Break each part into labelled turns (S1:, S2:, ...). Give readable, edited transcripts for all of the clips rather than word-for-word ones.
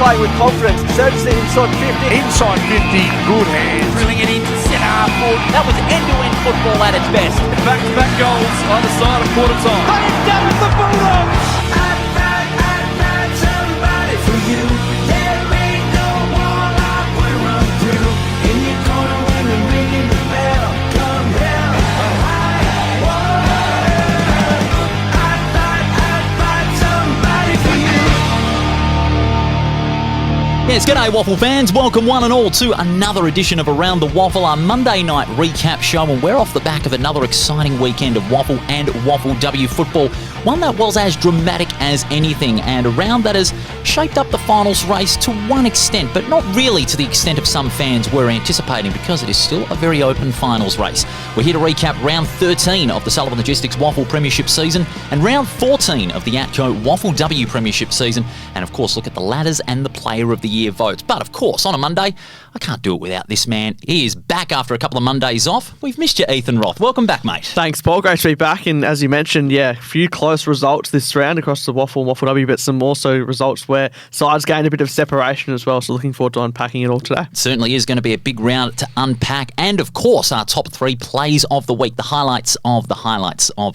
S1: playing with confidence. Serves it inside 50.
S2: Inside 50, good hands.
S3: Drilling it into centre half forward. That was end-to-end football at its best.
S4: Back-to-back goals either side of quarter time.
S1: They have done it, the Bulldogs!
S5: I'd fight somebody for you. There ain't no wall I would run through. In your corner when they're ringing the bell. Come hell or high water. I'd fight somebody for you.
S3: Yes, g'day WAFL fans. Welcome one and all to another edition of Around the WAFL, our Monday night recap show, and we're off the back of another exciting weekend of WAFL and WAFLW football. One that was as dramatic as anything, and a round that has shaped up the finals race to one extent, but not really to the extent of some fans were anticipating, because it is still a very open finals race. We're here to recap round 13 of the Sullivan Logistics WAFL Premiership season and round 14 of the ATCO WAFLW Premiership season, and of course look at the ladders and the Player of the Year votes. But of course, on a Monday, I can't do it without this man. He is back after a couple of Mondays off. We've missed you, Ethan Roth. Welcome back, mate.
S6: Thanks, Paul. Great to be back. And as you mentioned, a few close results this round across the WAFL and WAFLW, but some also results where sides gained a bit of separation as well. So looking forward to unpacking it all today.
S3: It certainly is going to be a big round to unpack. And of course, our top three plays of the week, the highlights of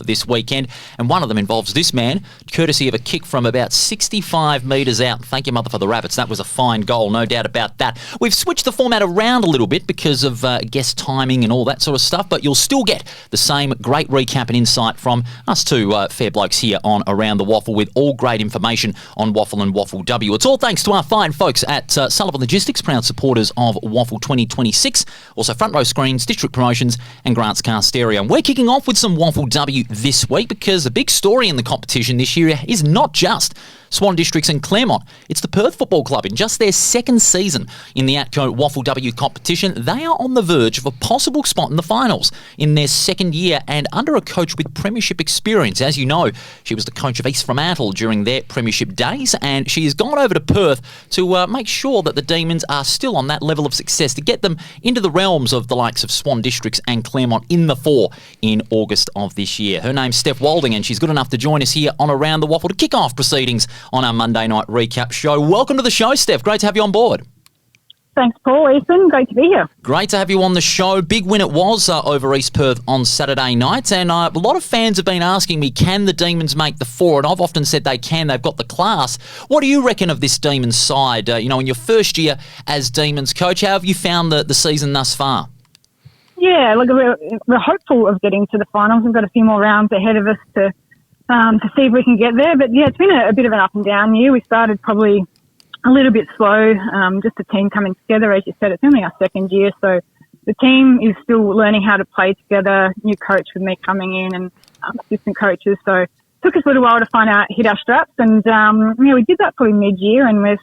S3: this weekend. And one of them involves this man, courtesy of a kick from about 65 metres out. Thank you, mother, for the Rabbits. That was a fine goal, no doubt about that. We've switched the format around a little bit because of guest timing and all that sort of stuff, but you'll still get the same great recap and insight from us two fair blokes here on Around the WAFL, with all great information on WAFL and WAFLW. It's all thanks to our fine folks at Sullivan Logistics, proud supporters of WAFL 2026, also Front Row Screens, District Promotions and Grant's Car Stereo. And we're kicking off with some WAFLW this week because the big story in the competition this year is not just Swan Districts and Claremont. It's the Perth Football Club. In just their second season in the ATCO WAFLW competition, they are on the verge of a possible spot in the finals in their second year and under a coach with premiership experience. As you know, she was the coach of East Fremantle during their premiership days, and she has gone over to Perth to make sure that the Demons are still on that level of success to get them into the realms of the likes of Swan Districts and Claremont in the four in August of this year. Her name's Steph Walding, and she's good enough to join us here on Around the WAFL to kick off proceedings on our Monday night recap show. Welcome to the show, Steph. Great to have you on board.
S7: Thanks, Paul. Ethan, great to be here.
S3: Great to have you on the show. Big win it was over East Perth on Saturday night, and a lot of fans have been asking me, can the Demons make the four? And I've often said they can. They've got the class. What do you reckon of this Demons side? In your first year as Demons coach, how have you found the season thus far?
S7: Yeah, look, we're hopeful of getting to the finals. We've got a few more rounds ahead of us to see if we can get there. But yeah, it's been a bit of an up and down year. We started probably a little bit slow, just the team coming together. As you said, it's only our second year, so the team is still learning how to play together. New coach with me coming in and assistant coaches. So it took us a little while to hit our straps, and we did that probably mid-year, and we're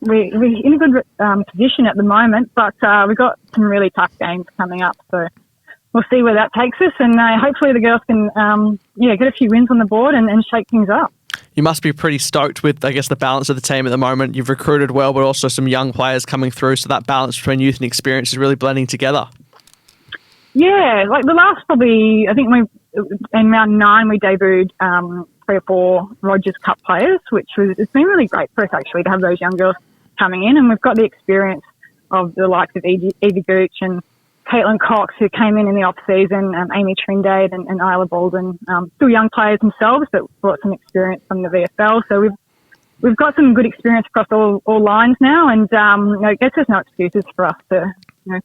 S7: in a good position at the moment, but we've got some really tough games coming up, so we'll see where that takes us, and hopefully the girls can get a few wins on the board and shake things up.
S6: You must be pretty stoked with, I guess, the balance of the team at the moment. You've recruited well, but also some young players coming through, so that balance between youth and experience is really blending together.
S7: Yeah, like the last probably, I think in round 9 we debuted 3 or 4 Rogers Cup players, it's been really great for us actually to have those young girls coming in, and we've got the experience of the likes of Evie Gooch and Caitlin Cox, who came in the off-season, Amy Trindade and Isla Bolden, still young players themselves, but brought some experience from the VFL. So we've got some good experience across all lines now, and I guess there's no excuses for us to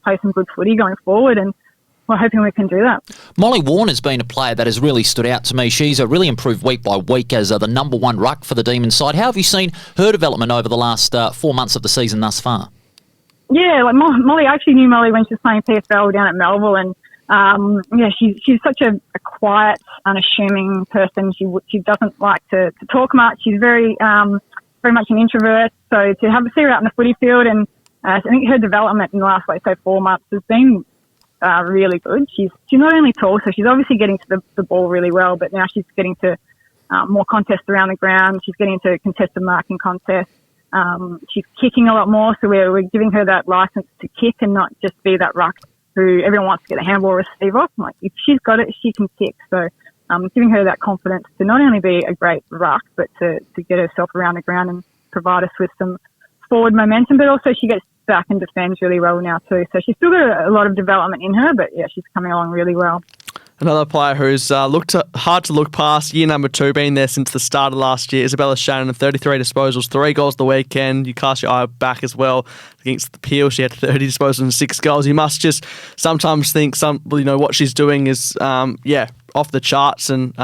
S7: play some good footy going forward, and we're hoping we can do that.
S3: Molly Warner's been a player that has really stood out to me. She's really improved week by week as the number one ruck for the Demons side. How have you seen her development over the last 4 months of the season thus far?
S7: Yeah, like Molly, I actually knew Molly when she was playing PFL down at Melville, and she's such a quiet, unassuming person. She doesn't like to talk much. She's very much an introvert. So to see her out in the footy field, and I think her development in the last 4 months has been really good. She's not only tall, so she's obviously getting to the ball really well, but now she's getting to more contests around the ground. She's getting to contested marking contests. She's kicking a lot more, so we're giving her that license to kick and not just be that ruck who everyone wants to get a handball receive off. Like, if she's got it, she can kick. So giving her that confidence to not only be a great ruck, but to get herself around the ground and provide us with some forward momentum, but also she gets back and defends really well now too. So she's still got a lot of development in her, but yeah, she's coming along really well.
S6: Another player who's hard to look past, year number 2, been there since the start of last year, Isabella Shannon, 33 disposals, 3 goals the weekend. You cast your eye back as well against the Peel. She had 30 disposals and 6 goals. You must just sometimes think what she's doing is off the charts, and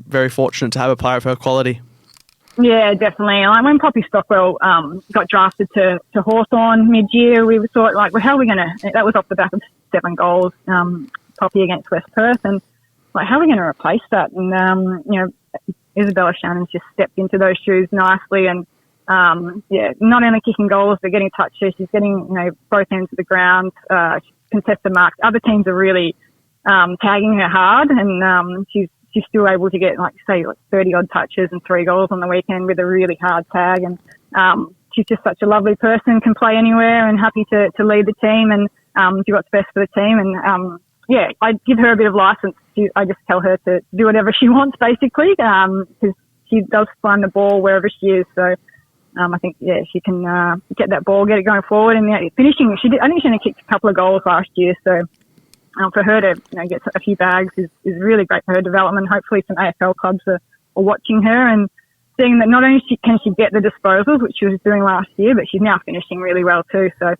S6: very fortunate to have a player of her quality.
S7: Yeah, definitely. Like when Poppy Stockwell got drafted to Hawthorn mid-year, we thought, like, well, how are we going to... That was off the back of 7 goals, Poppy against West Perth, and like, how are we going to replace that? And, Isabella Shannon's just stepped into those shoes nicely, and, not only kicking goals, but getting touches. She's getting, both ends of the ground, contested marks. Other teams are really tagging her hard, and she's still able to get, 30-odd touches and 3 goals on the weekend with a really hard tag. And she's just such a lovely person, can play anywhere and happy to lead the team and do what's best for the team. And, I give her a bit of license. I just tell her to do whatever she wants, basically, because she does find the ball wherever she is. So I think, she can get that ball, get it going forward. And finishing, I think she only kicked a couple of goals last year. So for her to get a few bags is really great for her development. Hopefully some AFL clubs are watching her and seeing that not only can she get the disposals, which she was doing last year, but she's now finishing really well too. So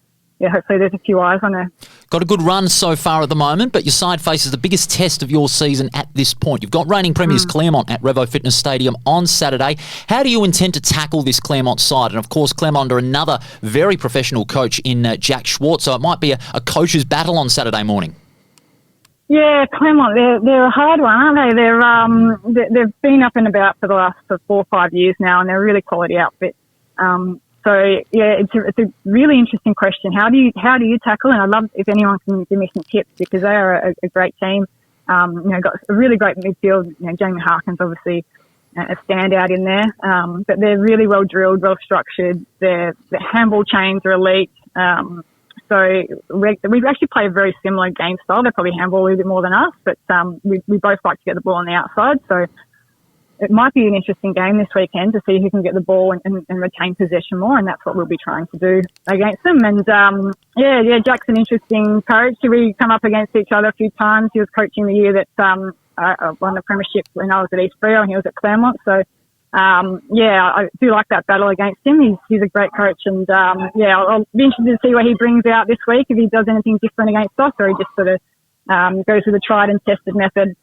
S7: hopefully there's a few eyes on her.
S3: Got a good run so far at the moment, but your side faces the biggest test of your season at this point. You've got reigning premiers Claremont at Revo Fitness Stadium on Saturday. How do you intend to tackle this Claremont side? And of course, Claremont under another very professional coach in Jack Schwartz, so it might be a coach's battle on Saturday morning.
S7: Yeah, Claremont, they're a hard one, aren't they? They've been up and about for the last 4 or 5 years now, and they're a really quality outfit. It's a really interesting question. How do you tackle? And I'd love if anyone can give me some tips, because they are a great team. Got a really great midfield. Jamie Harkin's obviously a standout in there, but they're really well drilled, well structured. Their handball chains are elite. So we actually play a very similar game style. They probably handball a little bit more than us, but we both like to get the ball on the outside. So it might be an interesting game this weekend to see who can get the ball and retain possession more, and that's what we'll be trying to do against them. And Jack's an interesting coach. We come up against each other a few times. He was coaching the year that I won the premiership when I was at East Freo, and he was at Claremont. So I do like that battle against him. He's a great coach, and I'll be interested to see what he brings out this week, if he does anything different against us, or he just sort of goes with a tried and tested method.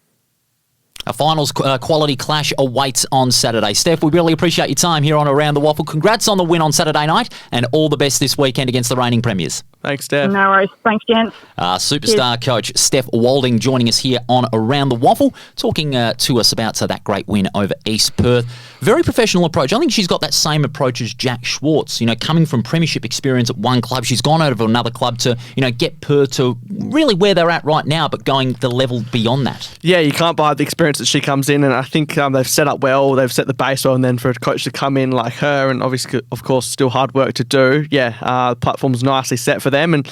S3: A finals quality clash awaits on Saturday. Steph, we really appreciate your time here on Around the Waffle. Congrats on the win on Saturday night, and all the best this weekend against the reigning premiers.
S6: Thanks, Steph.
S7: No worries. Thanks, gents.
S3: Superstar coach Steph Walding joining us here on Around the Waffle, talking to us about that great win over East Perth. Very professional approach. I think she's got that same approach as Jack Schwartz. Coming from premiership experience at one club, she's gone over to another club to, get Perth to really where they're at right now, but going the level beyond that. Yeah,
S6: you can't buy the experience that she comes in, and I think they've set up well, they've set the base well, and then for a coach to come in like her, and obviously, of course, still hard work to do, the platform's nicely set for them, and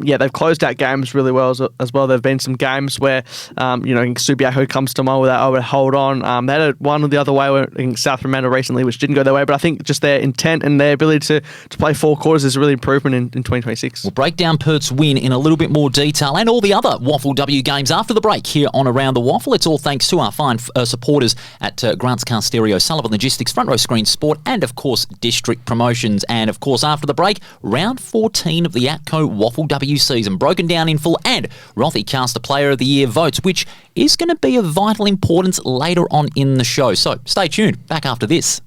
S6: they've closed out games really well as well. There've been some games where, Subiaco comes to mind where they would hold on. They had one the other way against South Fremantle recently, which didn't go their way, but I think just their intent and their ability to play 4 quarters is a really improvement in 2026.
S3: We'll break down Perth's win in a little bit more detail, and all the other WAFLW games after the break here on Around the Waffle. It's all thanks to our fine supporters at Grant's Car Stereo, Sullivan Logistics, Front Row Screen Sport, and of course District Promotions. And of course, after the break, round 14 of the ATCO WAFLW season, broken down in full, and Rothy cast a Player of the Year votes, which is going to be of vital importance later on in the show. So stay tuned. Back after this.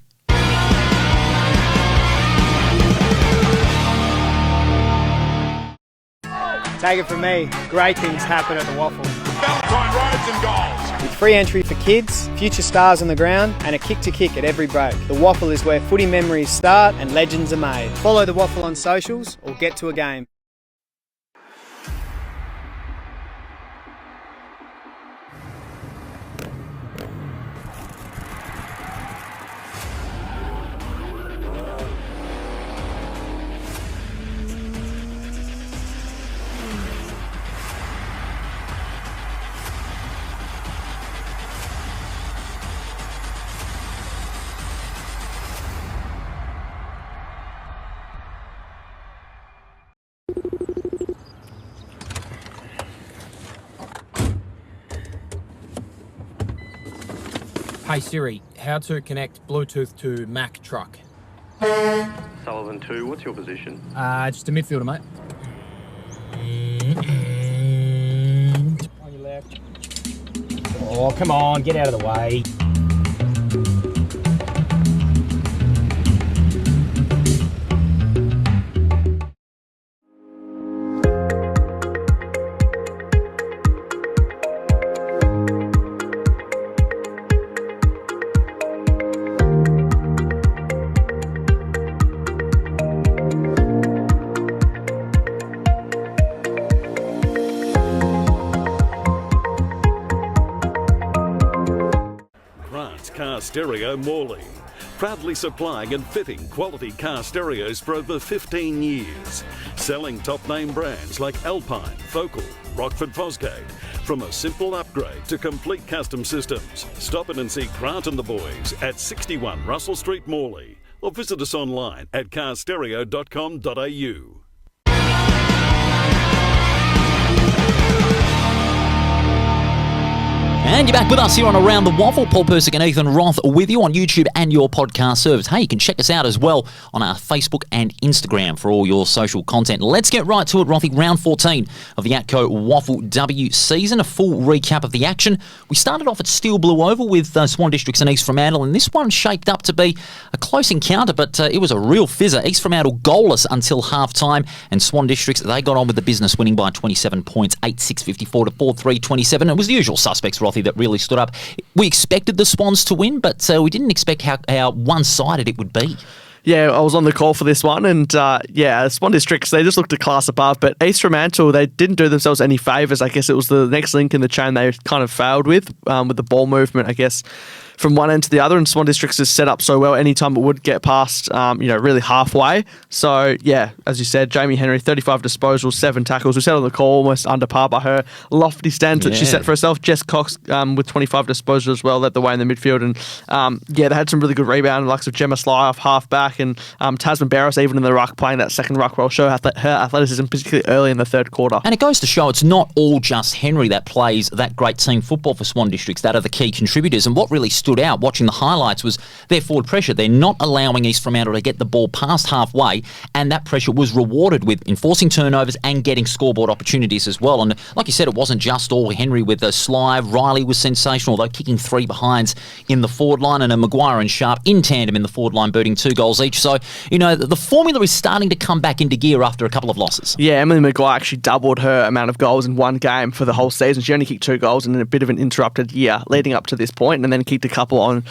S8: Take it from me, great things happen at the Waffle.
S2: Valentine rides and goals.
S8: With free entry for kids, future stars on the ground, and a kick to kick at every break. The Waffle is where footy memories start and legends are made. Follow the Waffle on socials or get to a game.
S9: Hey Siri, how to connect Bluetooth to Mac truck?
S10: Sullivan 2, what's your position?
S9: Just a midfielder, mate. On your left. Oh, come on, get out of the way.
S11: Car Stereo Morley, proudly supplying and fitting quality car stereos for over 15 years, selling top name brands like Alpine, Focal, Rockford Fosgate. From a simple upgrade to complete custom systems, stop in and see Grant and the boys at 61 Russell Street, Morley, or visit us online at carstereo.com.au.
S3: And you're back with us here on Around the Waffle. Paul Persick and Ethan Roth with you on YouTube and your podcast service. Hey, you can check us out as well on our Facebook and Instagram for all your social content. Let's get right to it, Rothy. Round 14 of the ATCO WAFLW season. A full recap of the action. We started off at Steel Blue Oval with Swan Districts and East Fremantle, and this one shaped up to be a close encounter, but it was a real fizzer. East Fremantle goalless until half-time, and Swan Districts, they got on with the business, winning by 27 points, 8-6-54 to 4-3-27. It was the usual suspects, Rothy, that really stood up. We expected the Swans to win, but we didn't expect how one-sided it would be.
S6: Yeah, I was on the call for this one, and Swan Districts, they just looked a class above, but East Fremantle, they didn't do themselves any favours. I guess it was the next link in the chain they kind of failed with the ball movement, I guess, from one end to the other, and Swan Districts is set up so well anytime it would get past, really halfway. So, yeah, as you said, Jamie Henry, 35 disposals, 7 tackles. We said on the call, almost under par by her. Lofty stands that she set for herself. Jess Cox with 25 disposals as well, led the way in the midfield. And, they had some really good rebound, likes of Gemma Sly off half-back, and Tasman Barros even in the ruck, playing that second ruck role, show her athleticism, particularly early in the third quarter.
S3: And it goes to show it's not all just Henry that plays that great team football for Swan Districts. That are the key contributors. And what really stood out watching the highlights was their forward pressure. They're not allowing East Fremantle to get the ball past halfway, and that pressure was rewarded with enforcing turnovers and getting scoreboard opportunities as well. And like you said, it wasn't just all Henry with Sly. Riley was sensational, though, kicking 3 behinds in the forward line, and Maguire and Sharp in tandem in the forward line, booting 2 goals each. So, the formula is starting to come back into gear after a couple of losses.
S6: Yeah, Emily Maguire actually doubled her amount of goals in one game for the whole season. She only kicked 2 goals in a bit of an interrupted year leading up to this point, and then kicked a couple on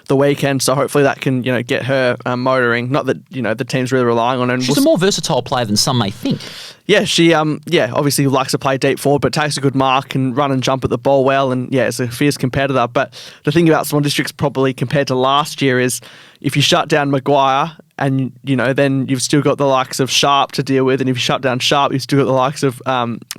S6: the weekend. So hopefully that can, get her motoring. Not that, the team's really relying on her.
S3: She's a more versatile player than some may think.
S6: Yeah, she obviously likes to play deep forward, but takes a good mark and run and jump at the ball well, and is a fierce competitor. But the thing about Swan Districts probably compared to last year is if you shut down Maguire, and, then you've still got the likes of Sharp to deal with. And if you shut down Sharp, you've still got the likes of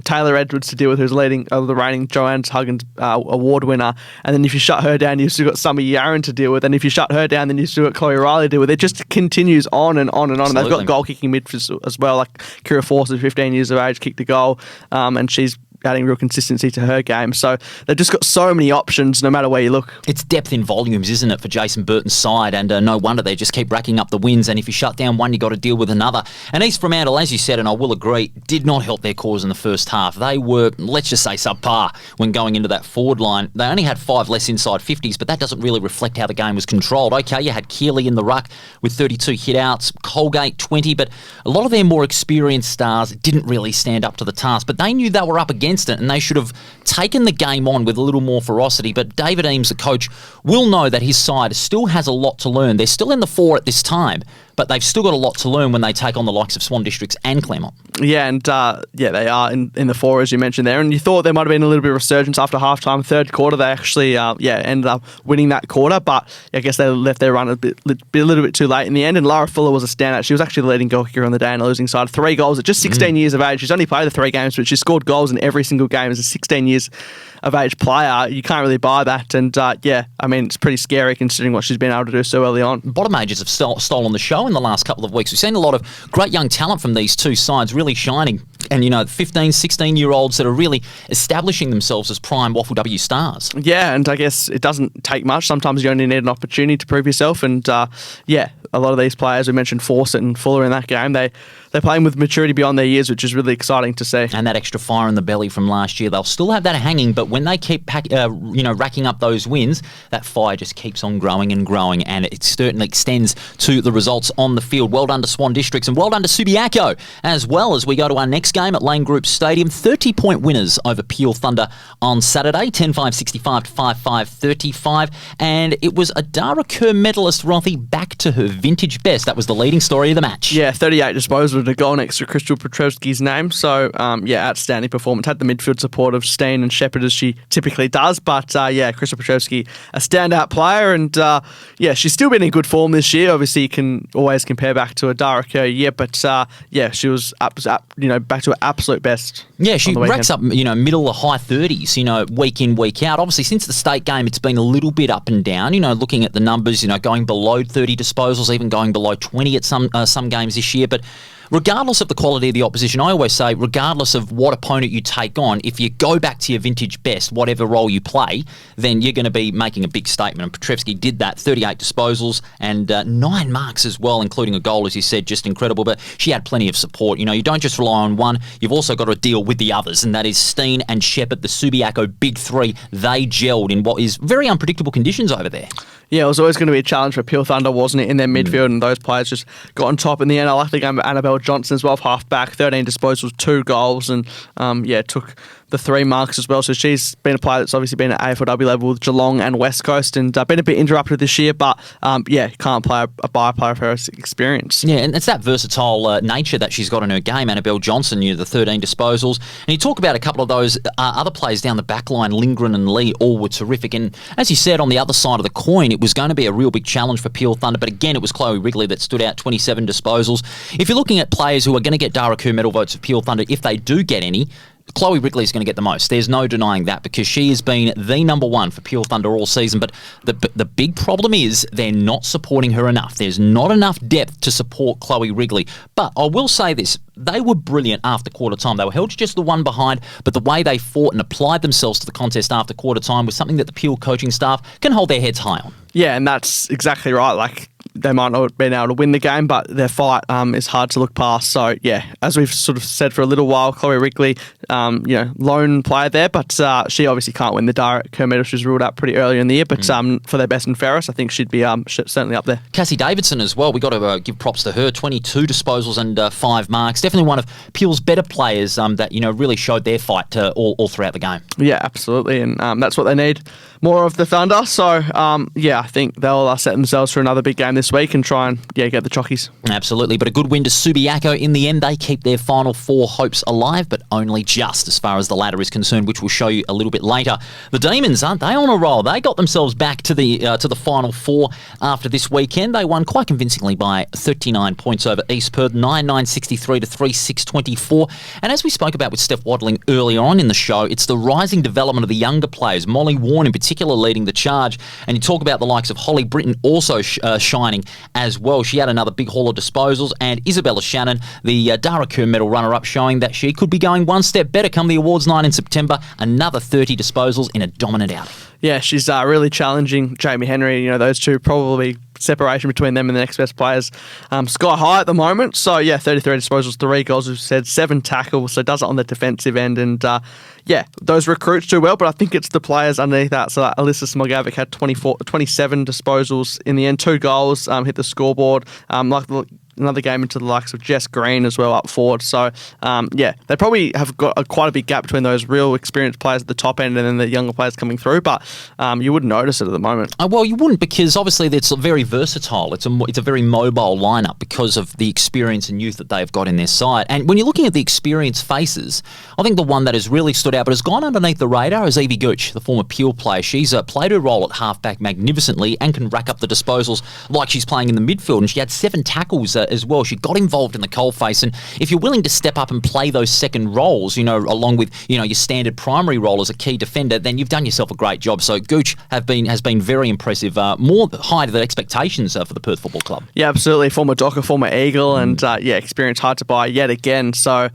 S6: Taylor Edwards to deal with, who's leading the reigning Joanne's Huggins award winner. And then if you shut her down, you've still got Summer Yaron to deal with. And if you shut her down, then you've still got Chloe Riley to deal with. It just continues on and on and on. Absolutely. And they've got goal-kicking midfielders as well. Like Kira Force, 15 years of age, kicked a goal. And she's adding real consistency to her game. So they've just got so many options no matter where you look.
S3: It's depth in volumes, isn't it, for Jason Burton's side? And no wonder they just keep racking up the wins. And if you shut down one, you got to deal with another. And East Fremantle, as you said, and I will agree, did not help their cause in the first half. They were, let's just say, subpar when going into that forward line. They only had 5 less inside 50s, but that doesn't really reflect how the game was controlled. Okay, you had Keeley in the ruck with 32 hit-outs, Colgate 20, but a lot of their more experienced stars didn't really stand up to the task. But they knew they were up against it, and they should have taken the game on with a little more ferocity. But David Eames, the coach, will know that his side still has a lot to learn. They're still in the 4 at this time, but they've still got a lot to learn when they take on the likes of Swan Districts and Claremont.
S6: Yeah, and they are in the 4, as you mentioned there. And you thought there might have been a little bit of resurgence after halftime. Third quarter, they actually ended up winning that quarter, but I guess they left their run a little bit too late in the end. And Lara Fuller was a standout. She was actually the leading goal kicker on the day on the losing side. 3 goals at just 16 years of age. She's only played the 3 games, but she scored goals in every single game as a 16 years of age player. You can't really buy that. And it's pretty scary considering what she's been able to do so early on.
S3: Bottom Majors have stolen the show in the last couple of weeks. We've seen a lot of great young talent from these two sides really shining and, 15, 16-year-olds that are really establishing themselves as prime WAFLW stars.
S6: Yeah, and I guess it doesn't take much. Sometimes you only need an opportunity to prove yourself, and a lot of these players, we mentioned Fawcett and Fuller in that game, they're playing with maturity beyond their years, which is really exciting to see.
S3: And that extra fire in the belly from last year, they'll still have that hanging, but when they keep racking up those wins, that fire just keeps on growing and growing, and it certainly extends to the results on the field. Well done to Swan Districts, and well done to Subiaco as well, as we go to our next game at Lane Group Stadium. 30-point winners over Peel Thunder on Saturday, 10-5, 65 to 5-5, 35, and it was Adara Kerr medalist Rothy back to her vintage best. That was the leading story of the match.
S6: Yeah, 38 disposals to goal next to Crystal Petrevsky's name. So, outstanding performance. Had the midfield support of Steen and Shepherd as she typically does. But, Crystal Petrevsky, a standout player. And, she's still been in good form this year. Obviously, you can always compare back to Adara Kerr, but, she was back to her absolute best.
S3: Yeah, she racks up, middle to high 30s, week in, week out. Obviously, since the state game, it's been a little bit up and down, looking at the numbers, going below 30 disposals, even going below 20 at some games this year. But regardless of the quality of the opposition, I always say, regardless of what opponent you take on, if you go back to your vintage best, whatever role you play, then you're going to be making a big statement. And Petrevsky did that, 38 disposals and 9 marks as well, including a goal, as you said, just incredible. But she had plenty of support. You don't just rely on one, you've also got to deal with the others, and that is Steen and Shepherd, the Subiaco big three. They gelled in what is very unpredictable conditions over there.
S6: Yeah, it was always going to be a challenge for Peel Thunder, wasn't it, in their midfield, and those players just got on top in the end. I like the game of Annabelle Johnson as well, half-back, 13 disposals, 2 goals, and took the 3 marks as well. So she's been a player that's obviously been at AFLW level with Geelong and West Coast, and been a bit interrupted this year, but can't play a byplayer of her experience.
S3: Yeah, and it's that versatile nature that she's got in her game. Annabelle Johnson, the 13 disposals. And you talk about a couple of those other players down the back line, Lindgren and Lee, all were terrific. And as you said, on the other side of the coin, it was going to be a real big challenge for Peel Thunder, but again, it was Chloe Wrigley that stood out, 27 disposals. If you're looking at players who are going to get Dara Kerr medal votes for Peel Thunder, if they do get any, Chloe Wrigley is going to get the most. There's no denying that, because she has been the number one for Peel Thunder all season. But the big problem is they're not supporting her enough. There's not enough depth to support Chloe Wrigley. But I will say this, they were brilliant after quarter time. They were held to just the one behind, but the way they fought and applied themselves to the contest after quarter time was something that the Peel coaching staff can hold their heads high on.
S6: Yeah, and that's exactly right. Like, they might not have been able to win the game, but their fight is hard to look past. So, as we've sort of said for a little while, Chloe Wrigley, lone player there, but she obviously can't win the Dara Kerr medal. She was ruled out pretty early in the year, but for their best and fairest, I think she'd be certainly up there.
S3: Cassie Davidson as well, we got to give props to her, 22 disposals and 5 marks. Definitely one of Peel's better players that, really showed their fight all throughout the game.
S6: Yeah, absolutely, and that's what they need, more of the Thunder. So, I think they'll set themselves for another big game this week and try and get the chockies.
S3: Absolutely, but a good win to Subiaco in the end. They keep their Final Four hopes alive, but only just as far as the ladder is concerned, which we'll show you a little bit later. The Demons, aren't they on a roll? They got themselves back to the Final Four after this weekend. They won quite convincingly by 39 points over East Perth, 9-9-63 to 3-6-24. And as we spoke about with Steph Walding earlier on in the show, it's the rising development of the younger players, Molly Warren in particular leading the charge. And you talk about the likes of Holly Britton also shining as well. She had another big haul of disposals, and Isabella Shannon, the Dara Kerr medal runner-up, showing that she could be going one step better come the awards night in September. Another 30 disposals in a dominant outing.
S6: Yeah, she's really challenging Jamie Henry. Those two, probably separation between them and the next best players sky high at the moment. So 33 disposals, 3 goals, we've said, 7 tackles, so does it on the defensive end. And those recruits do well, but I think it's the players underneath that. So Alyssa Smogovic had 27 disposals in the end, 2 goals, hit the scoreboard. Another game into the likes of Jess Green as well up forward. So, they probably have got quite a big gap between those real experienced players at the top end and then the younger players coming through, but you wouldn't notice it at the moment.
S3: Well, you wouldn't, because obviously it's very versatile. It's a very mobile lineup because of the experience and youth that they've got in their side. And when you're looking at the experienced faces, I think the one that has really stood out but has gone underneath the radar is Evie Gooch, the former Peel player. She's played her role at halfback magnificently and can rack up the disposals like she's playing in the midfield. And she had 7 tackles as well. She got involved in the coalface, and if you're willing to step up and play those second roles, along with your standard primary role as a key defender, then you've done yourself a great job. So Gooch has been very impressive, more high to the expectations for the Perth Football Club.
S6: Yeah, absolutely. Former Docker, former Eagle, and experience hard to buy yet again. So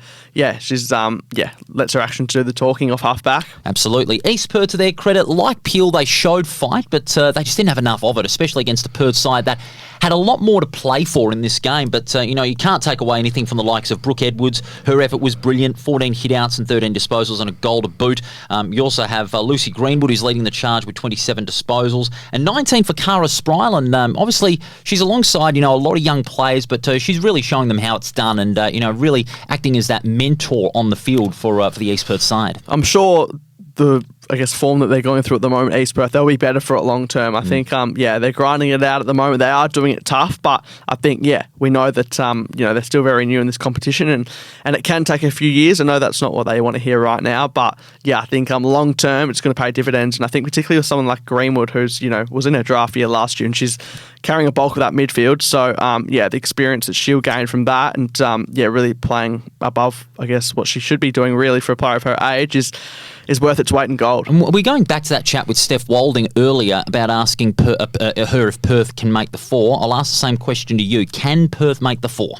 S6: she's lets her action do the talking off halfback.
S3: Absolutely. East Perth, to their credit, like Peel, they showed fight, but they just didn't have enough of it, especially against a Perth side that had a lot more to play for in this game. But you can't take away anything from the likes of Brooke Edwards. Her effort was brilliant: 14 hit-outs and 13 disposals and a goal to boot. You also have Lucy Greenwood, who's leading the charge with 27 disposals and 19 for Cara Spryle. And obviously, she's alongside a lot of young players, but she's really showing them how it's done, and really acting as that mentor on the field for the East Perth side.
S6: I'm sure the form that they're going through at the moment, East Perth, they'll be better for it long term. I think, they're grinding it out at the moment. They are doing it tough, but I think, we know that, they're still very new in this competition, and it can take a few years. I know that's not what they want to hear right now, but I think long term it's going to pay dividends. And I think particularly with someone like Greenwood, who's, was in her draft year last year, and she's carrying a bulk of that midfield. So, the experience that she'll gain from that, and, really playing above, what she should be doing really for a player of her age is worth its weight in gold.
S3: And we're going back to that chat with Steph Walding earlier about asking her if Perth can make the four. I'll ask the same question to you. Can Perth make the four?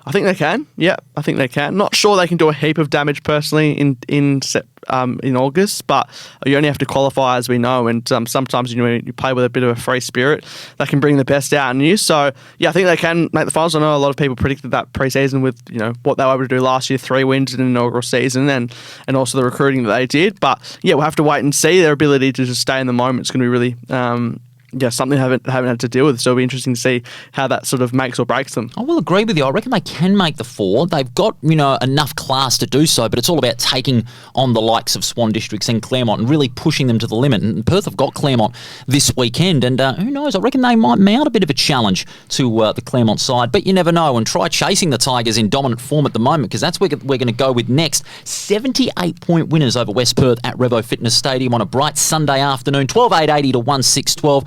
S6: I think they can. Yeah, I think they can. Not sure they can do a heap of damage personally in August, but you only have to qualify, as we know, and sometimes you play with a bit of a free spirit that can bring the best out in you. So I think they can make the finals. I know a lot of people predicted that pre-season with what they were able to do last year, 3 wins in an inaugural season, and also the recruiting that they did. But we'll have to wait and see. Their ability to just stay in the moment is going to be really something they haven't had to deal with. So it'll be interesting to see how that sort of makes or breaks them.
S3: I will agree with you. I reckon they can make the four. They've got, enough class to do so, but it's all about taking on the likes of Swan Districts and Claremont and really pushing them to the limit. And Perth have got Claremont this weekend, and who knows, I reckon they might mount a bit of a challenge to the Claremont side, but you never know. And try chasing the Tigers in dominant form at the moment, because that's where we're going to go with next. 78-point winners over West Perth at Revo Fitness Stadium on a bright Sunday afternoon, 12-8-80 to 1-6-12.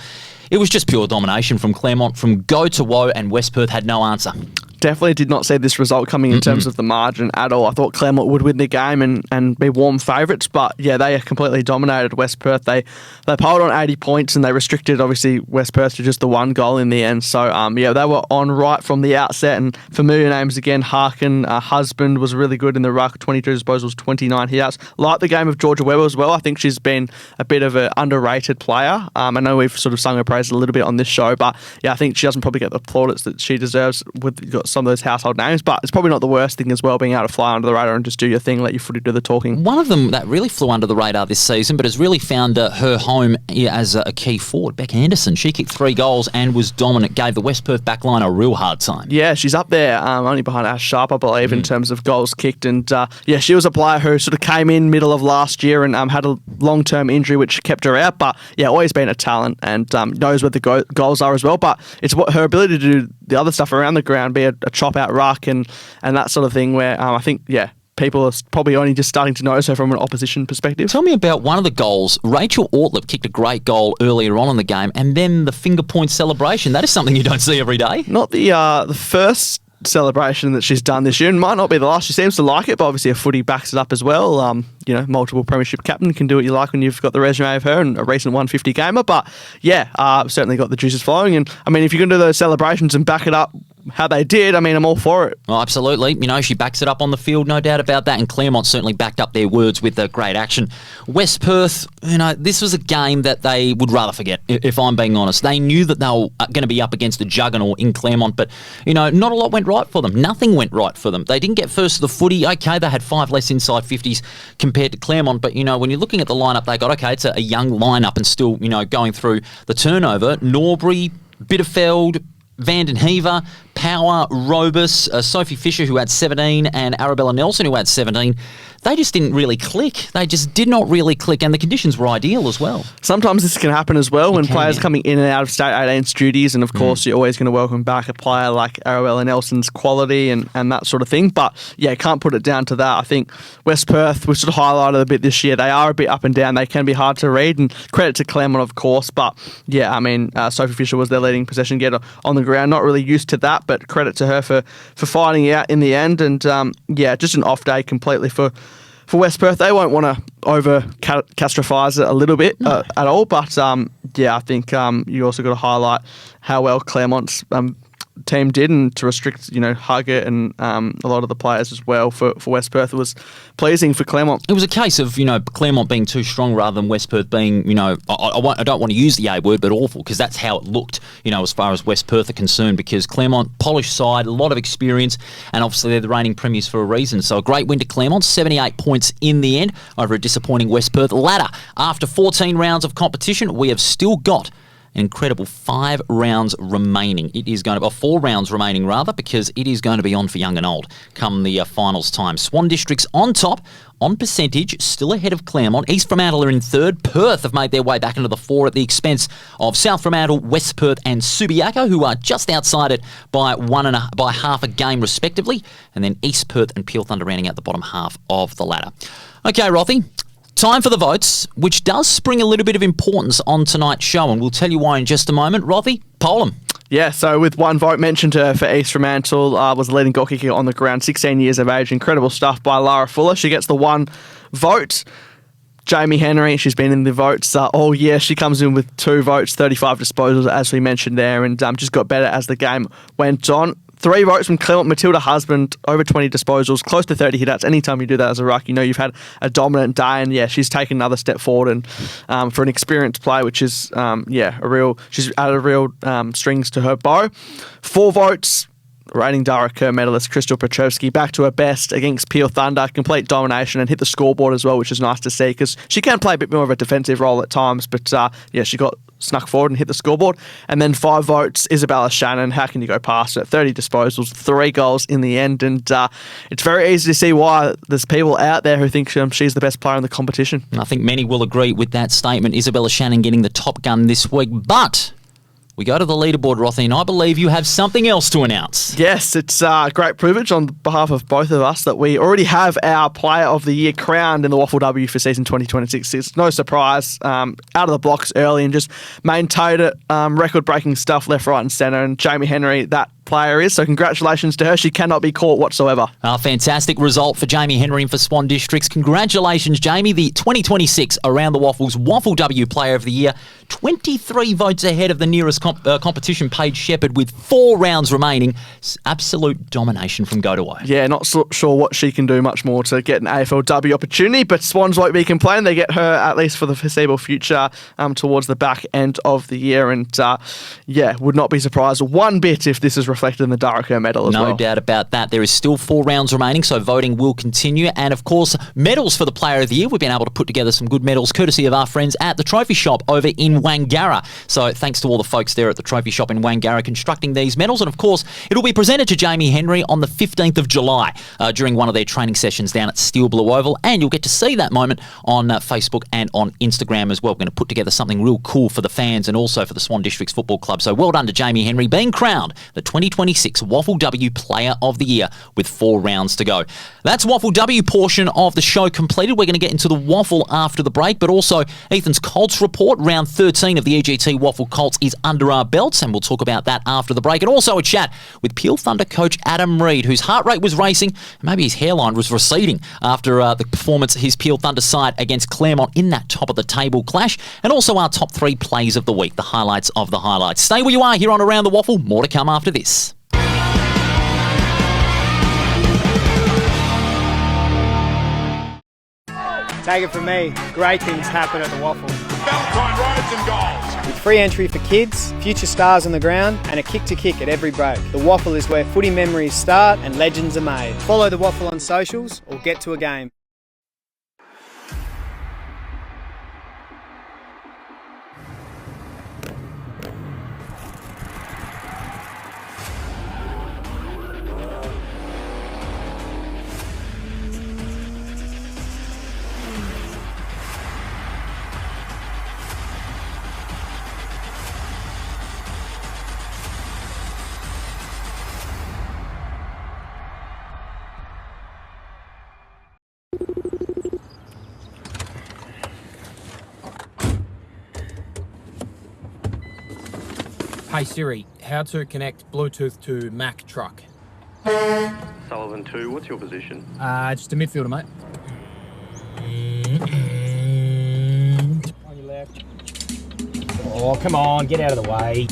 S3: It was just pure domination from Claremont from go to woe, and West Perth had no answer.
S6: Definitely did not see this result coming in terms of the margin at all. I thought Claremont would win the game and be warm favourites, but they completely dominated West Perth. They piled on 80 points, and they restricted obviously West Perth to just the 1 goal in the end. So they were on right from the outset, and familiar names again. Harkin, Husband was really good in the ruck, 22 disposals, 29 hit-outs. Like the game of Georgia Webber as well. I think she's been a bit of an underrated player. I know we've sort of sung her praise a little bit on this show, but I think she doesn't probably get the plaudits that she deserves with some of those household names, but it's probably not the worst thing as well, being able to fly under the radar and just do your thing, let your footy do the talking.
S3: One of them that really flew under the radar this season, but has really found her home as a key forward, Beck Anderson. She kicked 3 goals and was dominant, gave the West Perth backline a real hard time.
S6: Yeah, she's up there, only behind Ash Sharp, I believe, in terms of goals kicked, and she was a player who sort of came in middle of last year and had a long-term injury which kept her out, but always been a talent and knows where the goals are as well, but it's what her ability to do the other stuff around the ground, be a chop out ruck and that sort of thing, where I think people are probably only just starting to notice her from an opposition perspective.
S3: Tell me about one of the goals. Rachel Ortlip kicked a great goal earlier on in the game, and then the finger point celebration. That is something you don't see every day.
S6: Not the first celebration that she's done this year, and might not be the last. She seems to like it, but obviously a footy backs it up as well. Multiple premiership captain, can do what you like when you've got the resume of her and a recent 150 gamer, but certainly got the juices flowing. And I mean, if you can do those celebrations and back it up how they did, I mean, I'm all for it.
S3: Oh, absolutely. She backs it up on the field, no doubt about that. And Claremont certainly backed up their words with great action. West Perth, this was a game that they would rather forget, if I'm being honest. They knew that they were going to be up against a juggernaut in Claremont, but, not a lot went right for them. Nothing went right for them. They didn't get first to the footy. Okay, they had 5 less inside 50s compared to Claremont, but, when you're looking at the lineup, they got, okay, it's a young lineup and still, going through the turnover. Norbury, Bitterfeld, Vandenhever, Power, Robus, Sophie Fisher, who had 17, and Arabella Nelson, who had 17. They just didn't really click. They just did not really click, and the conditions were ideal as well.
S6: Sometimes this can happen as well when players coming in and out of state 18s duties, and of course you're always going to welcome back a player like Arabella Nelson's quality and that sort of thing. But can't put it down to that. I think West Perth, we've sort of highlighted a bit this year. They are a bit up and down. They can be hard to read, and credit to Claremont, of course. But Sophie Fisher was their leading possession getter on the ground. Not really used to that. that, but credit to her for fighting out in the end. And just an off day completely for West Perth. They won't want to over catastrophize it a little bit at all, but I think you also got to highlight how well Claremont's team did, and to restrict, Huggett and a lot of the players as well for West Perth was pleasing for Claremont.
S3: It was a case of, Claremont being too strong rather than West Perth being, I don't want to use the A word, but awful, because that's how it looked, as far as West Perth are concerned, because Claremont, polished side, a lot of experience, and obviously they're the reigning premiers for a reason. So a great win to Claremont, 78 points in the end over a disappointing West Perth. Ladder, after 14 rounds of competition, we have still got an incredible 5 rounds remaining. It is going to be 4 rounds remaining, rather, because it is going to be on for young and old come the finals time. Swan District's on top on percentage, still ahead of Claremont. East Fremantle are in third. Perth have made their way back into the 4 at the expense of South Fremantle, West Perth and Subiaco, who are just outside it by half a game respectively. And then East Perth and Peel Thunder rounding out the bottom half of the ladder. Okay, Rothy. Time for the votes, which does spring a little bit of importance on tonight's show, and we'll tell you why in just a moment. Rothy, poll them.
S6: Yeah, so with 1 vote mentioned for East Fremantle, was the leading goal kicker on the ground, 16 years of age. Incredible stuff by Lara Fuller. She gets the 1 vote. Jamie Henry, she's been in the votes all year. She comes in with 2 votes, 35 disposals, as we mentioned there, and just got better as the game went on. 3 votes from Claremont. Matilda Husband, over 20 disposals, close to 30 hit-outs. Anytime you do that as a ruck, you've had a dominant day, and she's taken another step forward, and for an experienced player, which is she's added real strings to her bow. 4 votes. Reigning Dara Kerr medalist Crystal Petrovsky back to her best against Peel Thunder, complete domination, and hit the scoreboard as well, which is nice to see, because she can play a bit more of a defensive role at times, but she got snuck forward and hit the scoreboard. And then 5 votes, Isabella Shannon. How can you go past it? 30 disposals, 3 goals in the end, and it's very easy to see why there's people out there who think she's the best player in the competition.
S3: I think many will agree with that statement. Isabella Shannon getting the top gun this week, but we go to the leaderboard, Rothy, and I believe you have something else to announce.
S6: Yes, it's a great privilege on behalf of both of us that we already have our Player of the Year crowned in the WAFLW for season 2026. It's no surprise, out of the blocks early and just maintained it, record-breaking stuff left, right and centre, and Jamie Henry, that player is. So congratulations to her. She cannot be caught whatsoever.
S3: A fantastic result for Jamie Henry and for Swan Districts. Congratulations, Jamie, the 2026 Around the Waffles WAFLW Player of the Year. 23 votes ahead of the nearest competition, Paige Shepherd, with 4 rounds remaining. Absolute domination from go to woe.
S6: Yeah, not sure what she can do much more to get an AFLW opportunity, but Swans won't be complaining. They get her at least for the foreseeable future towards the back end of the year, and would not be surprised one bit if this is reflected in the Dara Kerr medal as well.
S3: No doubt about that. There is still 4 rounds remaining, so voting will continue. And of course, medals for the Player of the Year. We've been able to put together some good medals courtesy of our friends at the Trophy Shop over in Wangara. So thanks to all the folks there at the Trophy Shop in Wangara constructing these medals. And of course, it'll be presented to Jamie Henry on the 15th of July during one of their training sessions down at Steel Blue Oval. And you'll get to see that moment on Facebook and on Instagram as well. We're going to put together something real cool for the fans and also for the Swan Districts Football Club. So well done to Jamie Henry being crowned the 2026 WAFLW Player of the Year with 4 rounds to go. That's WAFLW portion of the show completed. We're going to get into the WAFL after the break, but also Ethan's Colts report. Round 13 of the EGT WAFL Colts is under our belts, and we'll talk about that after the break. And also a chat with Peel Thunder coach Adam Reid, whose heart rate was racing, and maybe his hairline was receding after the performance of his Peel Thunder side against Claremont in that top of the table clash. And also our top 3 plays of the week, the highlights of the highlights. Stay where you are here on Around the Waffle. More to come after this.
S8: Take it from me, great things happen at the Waffle.
S2: Valentine rides and goals.
S8: With free entry for kids, future stars on the ground, and a kick to kick at every break. The Waffle is where footy memories start and legends are made. Follow the Waffle on socials or get to a game.
S9: Hey Siri, how to connect Bluetooth to Mac truck?
S10: Sullivan 2, what's your position?
S9: Just a midfielder, mate. On your left. Oh, come on, get out of the way.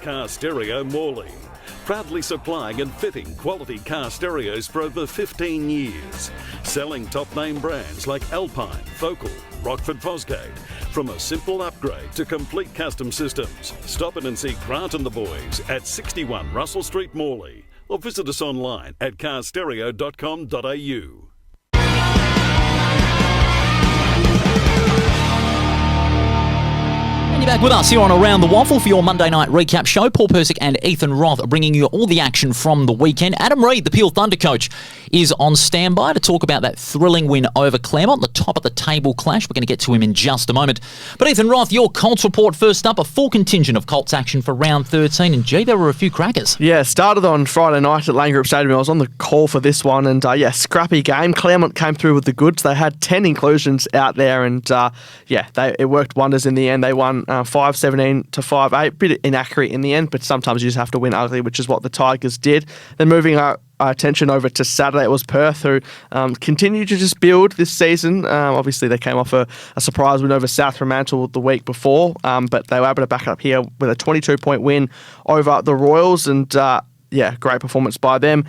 S11: Car Stereo Morley, proudly supplying and fitting quality car stereos for over 15 years, selling top name brands like Alpine, Focal, Rockford Fosgate. From a simple upgrade to complete custom systems, stop in and see Grant and the boys at 61 Russell Street, Morley, or visit us online at carstereo.com.au.
S3: And you're back with us here on Around the Waffle for your Monday night recap show. Paul Persick and Ethan Roth bringing you all the action from the weekend. Adam Reid, the Peel Thunder coach, is on standby to talk about that thrilling win over Claremont, the top of the table clash. We're going to get to him in just a moment. But Ethan Roth, your Colts report first up. A full contingent of Colts action for round 13. And gee, there were a few crackers.
S6: Yeah, started on Friday night at Lane Group Stadium. I was on the call for this one, and scrappy game. Claremont came through with the goods. They had 10 inclusions out there, and it worked wonders in the end. They won 5-17 to 5-8. Bit inaccurate in the end, but sometimes you just have to win ugly, which is what the Tigers did. Then moving our attention over to Saturday, it was Perth, who continued to just build this season. Obviously, they came off a surprise win over South Fremantle the week before, but they were able to back it up here with a 22-point win over the Royals, and great performance by them.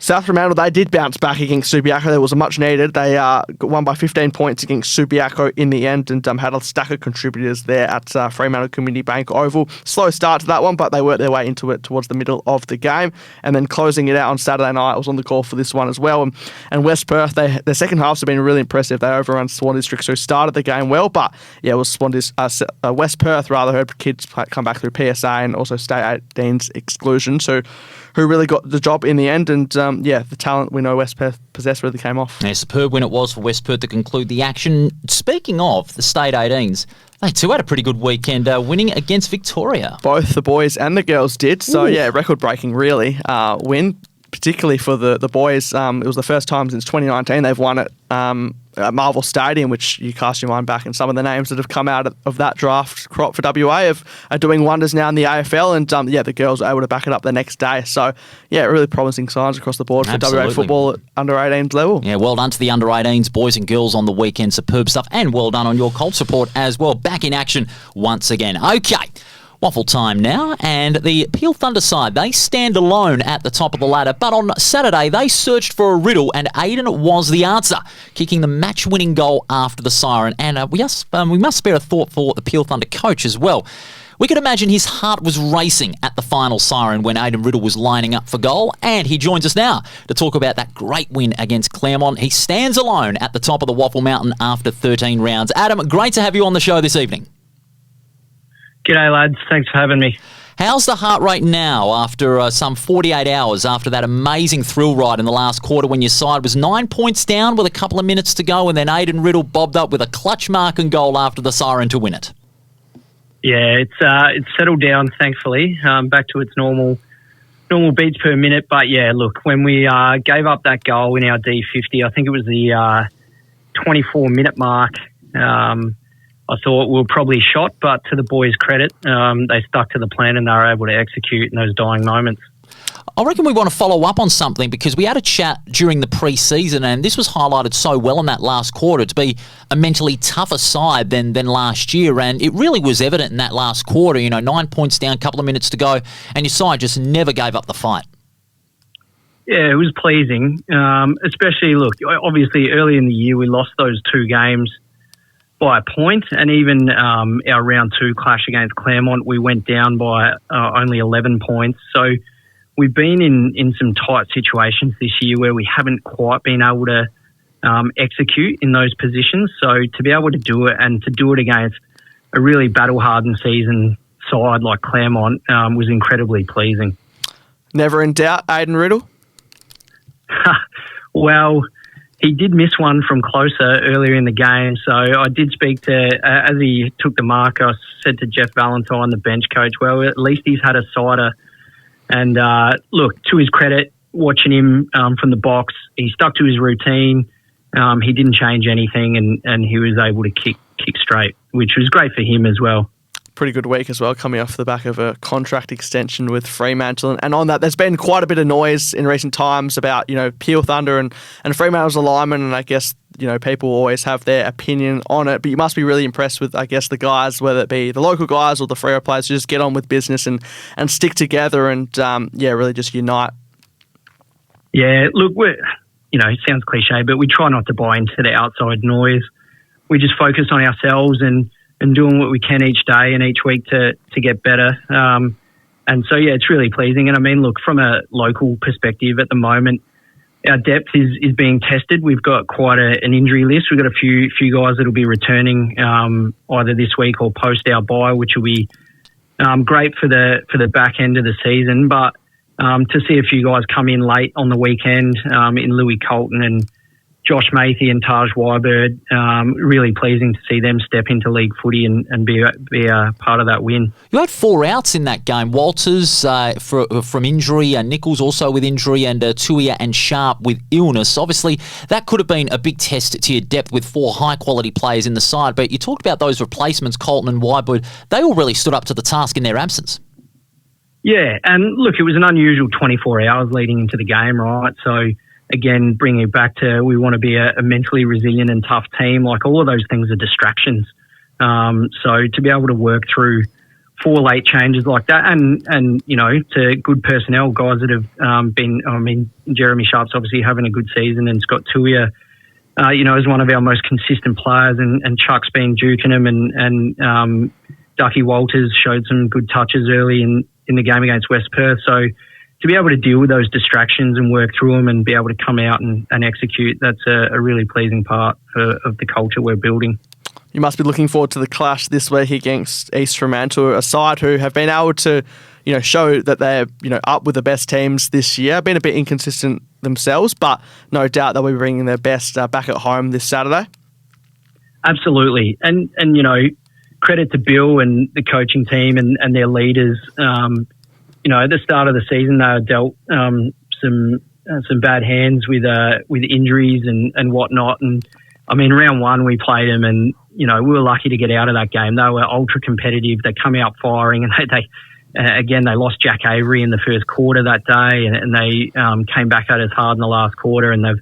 S6: South Fremantle, they did bounce back against Subiaco. That was much needed. They won by 15 points against Subiaco in the end, and had a stack of contributors there at Fremantle Community Bank Oval. Slow start to that one, but they worked their way into it towards the middle of the game. And then closing it out on Saturday night, I was on the call for this one as well. And West Perth, their second halves have been really impressive. They overrun Swan Districts, who started the game well, but it was West Perth, heard kids come back through PSA and also State 18's exclusions, who really got the job in the end. And the talent we know West Perth possessed really came off.
S3: Yeah, superb win it was for West Perth to conclude the action. Speaking of the State 18s, they too had a pretty good weekend, winning against Victoria.
S6: Both the boys and the girls did. So, record-breaking, really, win, particularly for the boys. It was the first time since 2019 they've won it at Marvel Stadium, which you cast your mind back, and some of the names that have come out of that draft crop for WA are doing wonders now in the AFL, and the girls were able to back it up the next day. So, really promising signs across the board for WA football at under-18s level. Yeah,
S3: well done to the under-18s, boys and girls on the weekend. Superb stuff, and well done on your Colts report as well. Back in action once again. Okay. Waffle time now, and the Peel Thunder side, they stand alone at the top of the ladder, but on Saturday they searched for a riddle, and Aiden was the answer, kicking the match-winning goal after the siren. And we must spare a thought for the Peel Thunder coach as well. We could imagine his heart was racing at the final siren when Aiden Riddle was lining up for goal, and he joins us now to talk about that great win against Claremont. He stands alone at the top of the Waffle Mountain after 13 rounds. Adam, great to have you on the show this evening.
S12: G'day, lads. Thanks for having me.
S3: How's the heart rate now after some 48 hours after that amazing thrill ride in the last quarter when your side was 9 points down with a couple of minutes to go, and then Aiden Riddle bobbed up with a clutch mark and goal after the siren to win it?
S12: Yeah, it's settled down, thankfully, back to its normal beats per minute. But, look, when we gave up that goal in our D50, I think it was the 24-minute mark, I thought we were probably shot, but to the boys' credit, they stuck to the plan and they were able to execute in those dying moments.
S3: I reckon we want to follow up on something, because we had a chat during the pre-season, and this was highlighted so well in that last quarter to be a mentally tougher side than last year, and it really was evident in that last quarter. 9 points down, a couple of minutes to go, and your side just never gave up the fight.
S12: Yeah, it was pleasing, especially, look, obviously early in the year we lost those two games by a point, and even our round 2 clash against Claremont, we went down by only 11 points. So we've been in some tight situations this year where we haven't quite been able to execute in those positions. So to be able to do it, and to do it against a really battle-hardened side like Claremont was incredibly pleasing.
S6: Never in doubt, Aiden Riddle?
S12: Well, he did miss one from closer earlier in the game, so I did speak to, as he took the mark, I said to Jeff Valentine, the bench coach, well, at least he's had a sider. And look, to his credit, watching him from the box, he stuck to his routine. He didn't change anything, and he was able to kick straight, which was great for him as well.
S6: Pretty good week as well, coming off the back of a contract extension with Fremantle. And on that, there's been quite a bit of noise in recent times about, Peel Thunder and Fremantle's alignment, and I guess, people always have their opinion on it, but you must be really impressed with, I guess, the guys, whether it be the local guys or the Freo players, who just get on with business and stick together and, really just unite.
S12: Yeah, look, it sounds cliche, but we try not to buy into the outside noise. We just focus on ourselves and doing what we can each day and each week to get better. And so, yeah, it's really pleasing. And I mean, look, from a local perspective at the moment, our depth is being tested. We've got quite an injury list. We've got a few guys that will be returning either this week or post our bye, which will be great for the back end of the season. But to see a few guys come in late on the weekend in Louis Colton and Josh Mathy and Taj Wybird, really pleasing to see them step into league footy and be a part of that win.
S3: You had 4 outs in that game. Walters from injury, Nichols also with injury, and Tuia and Sharp with illness. Obviously, that could have been a big test to your depth with 4 high-quality players in the side, but you talked about those replacements, Colton and Wybird. They all really stood up to the task in their absence.
S12: Yeah, and look, it was an unusual 24 hours leading into the game, right? So, again, bringing it back to we want to be a mentally resilient and tough team. Like, all of those things are distractions. So to be able to work through 4 late changes like that and to good personnel, guys that have Jeremy Sharp's obviously having a good season, and Scott Tuia, is one of our most consistent players, and Chuck's been duking him, and Ducky Walters showed some good touches early in the game against West Perth. So to be able to deal with those distractions and work through them and be able to come out and execute, that's a really pleasing part of the culture we're building.
S6: You must be looking forward to the clash this week against East Fremantle, a side who have been able to, show that they're, up with the best teams this year. Been a bit inconsistent themselves, but no doubt they'll be bringing their best back at home this Saturday.
S12: Absolutely. And credit to Bill and the coaching team and their leaders. At the start of the season, they were dealt some bad hands with injuries and whatnot. And I mean, round 1 we played them, and we were lucky to get out of that game. They were ultra competitive. They come out firing, and they lost Jack Avery in the first quarter that day, and they came back at us hard in the last quarter. And they've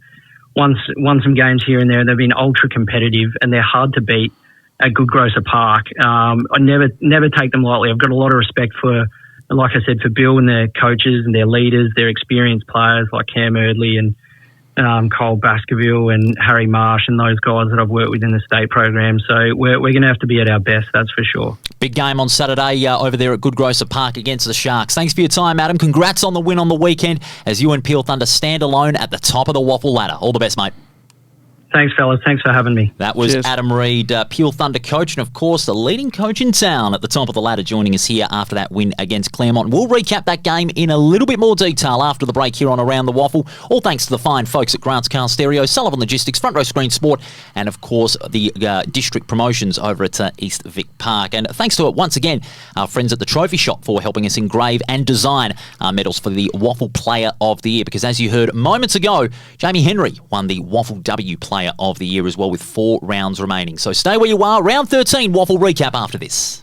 S12: won some games here and there. They've been ultra competitive, and they're hard to beat at Good Grosser Park. I never take them lightly. I've got a lot of respect for, like I said, for Bill and their coaches and their leaders, their experienced players like Cam Erdley and Cole Baskerville and Harry Marsh and those guys that I've worked with in the state program. So we're going to have to be at our best, that's for sure.
S3: Big game on Saturday over there at Good Grosser Park against the Sharks. Thanks for your time, Adam. Congrats on the win on the weekend as you and Peel Thunder stand alone at the top of the WAFL ladder. All the best, mate.
S12: Thanks, fellas. Thanks for having me.
S3: That was
S6: Cheers.
S3: Adam Reid, Peel Thunder coach, and of course the leading coach in town at the top of the ladder, joining us here after that win against Claremont. We'll recap that game in a little bit more detail after the break here on Around the Waffle. All thanks to the fine folks at Grants Car Stereo, Sullivan Logistics, Front Row Screen Sport, and of course the district promotions over at East Vic Park. And thanks to once again our friends at the Trophy Shop for helping us engrave and design our medals for the WAFL Player of the Year. Because as you heard moments ago, Jamie Henry won the WAFLW Player of the Year as well, with 4 rounds remaining. So stay where you are. Round 13 WAFL recap after this.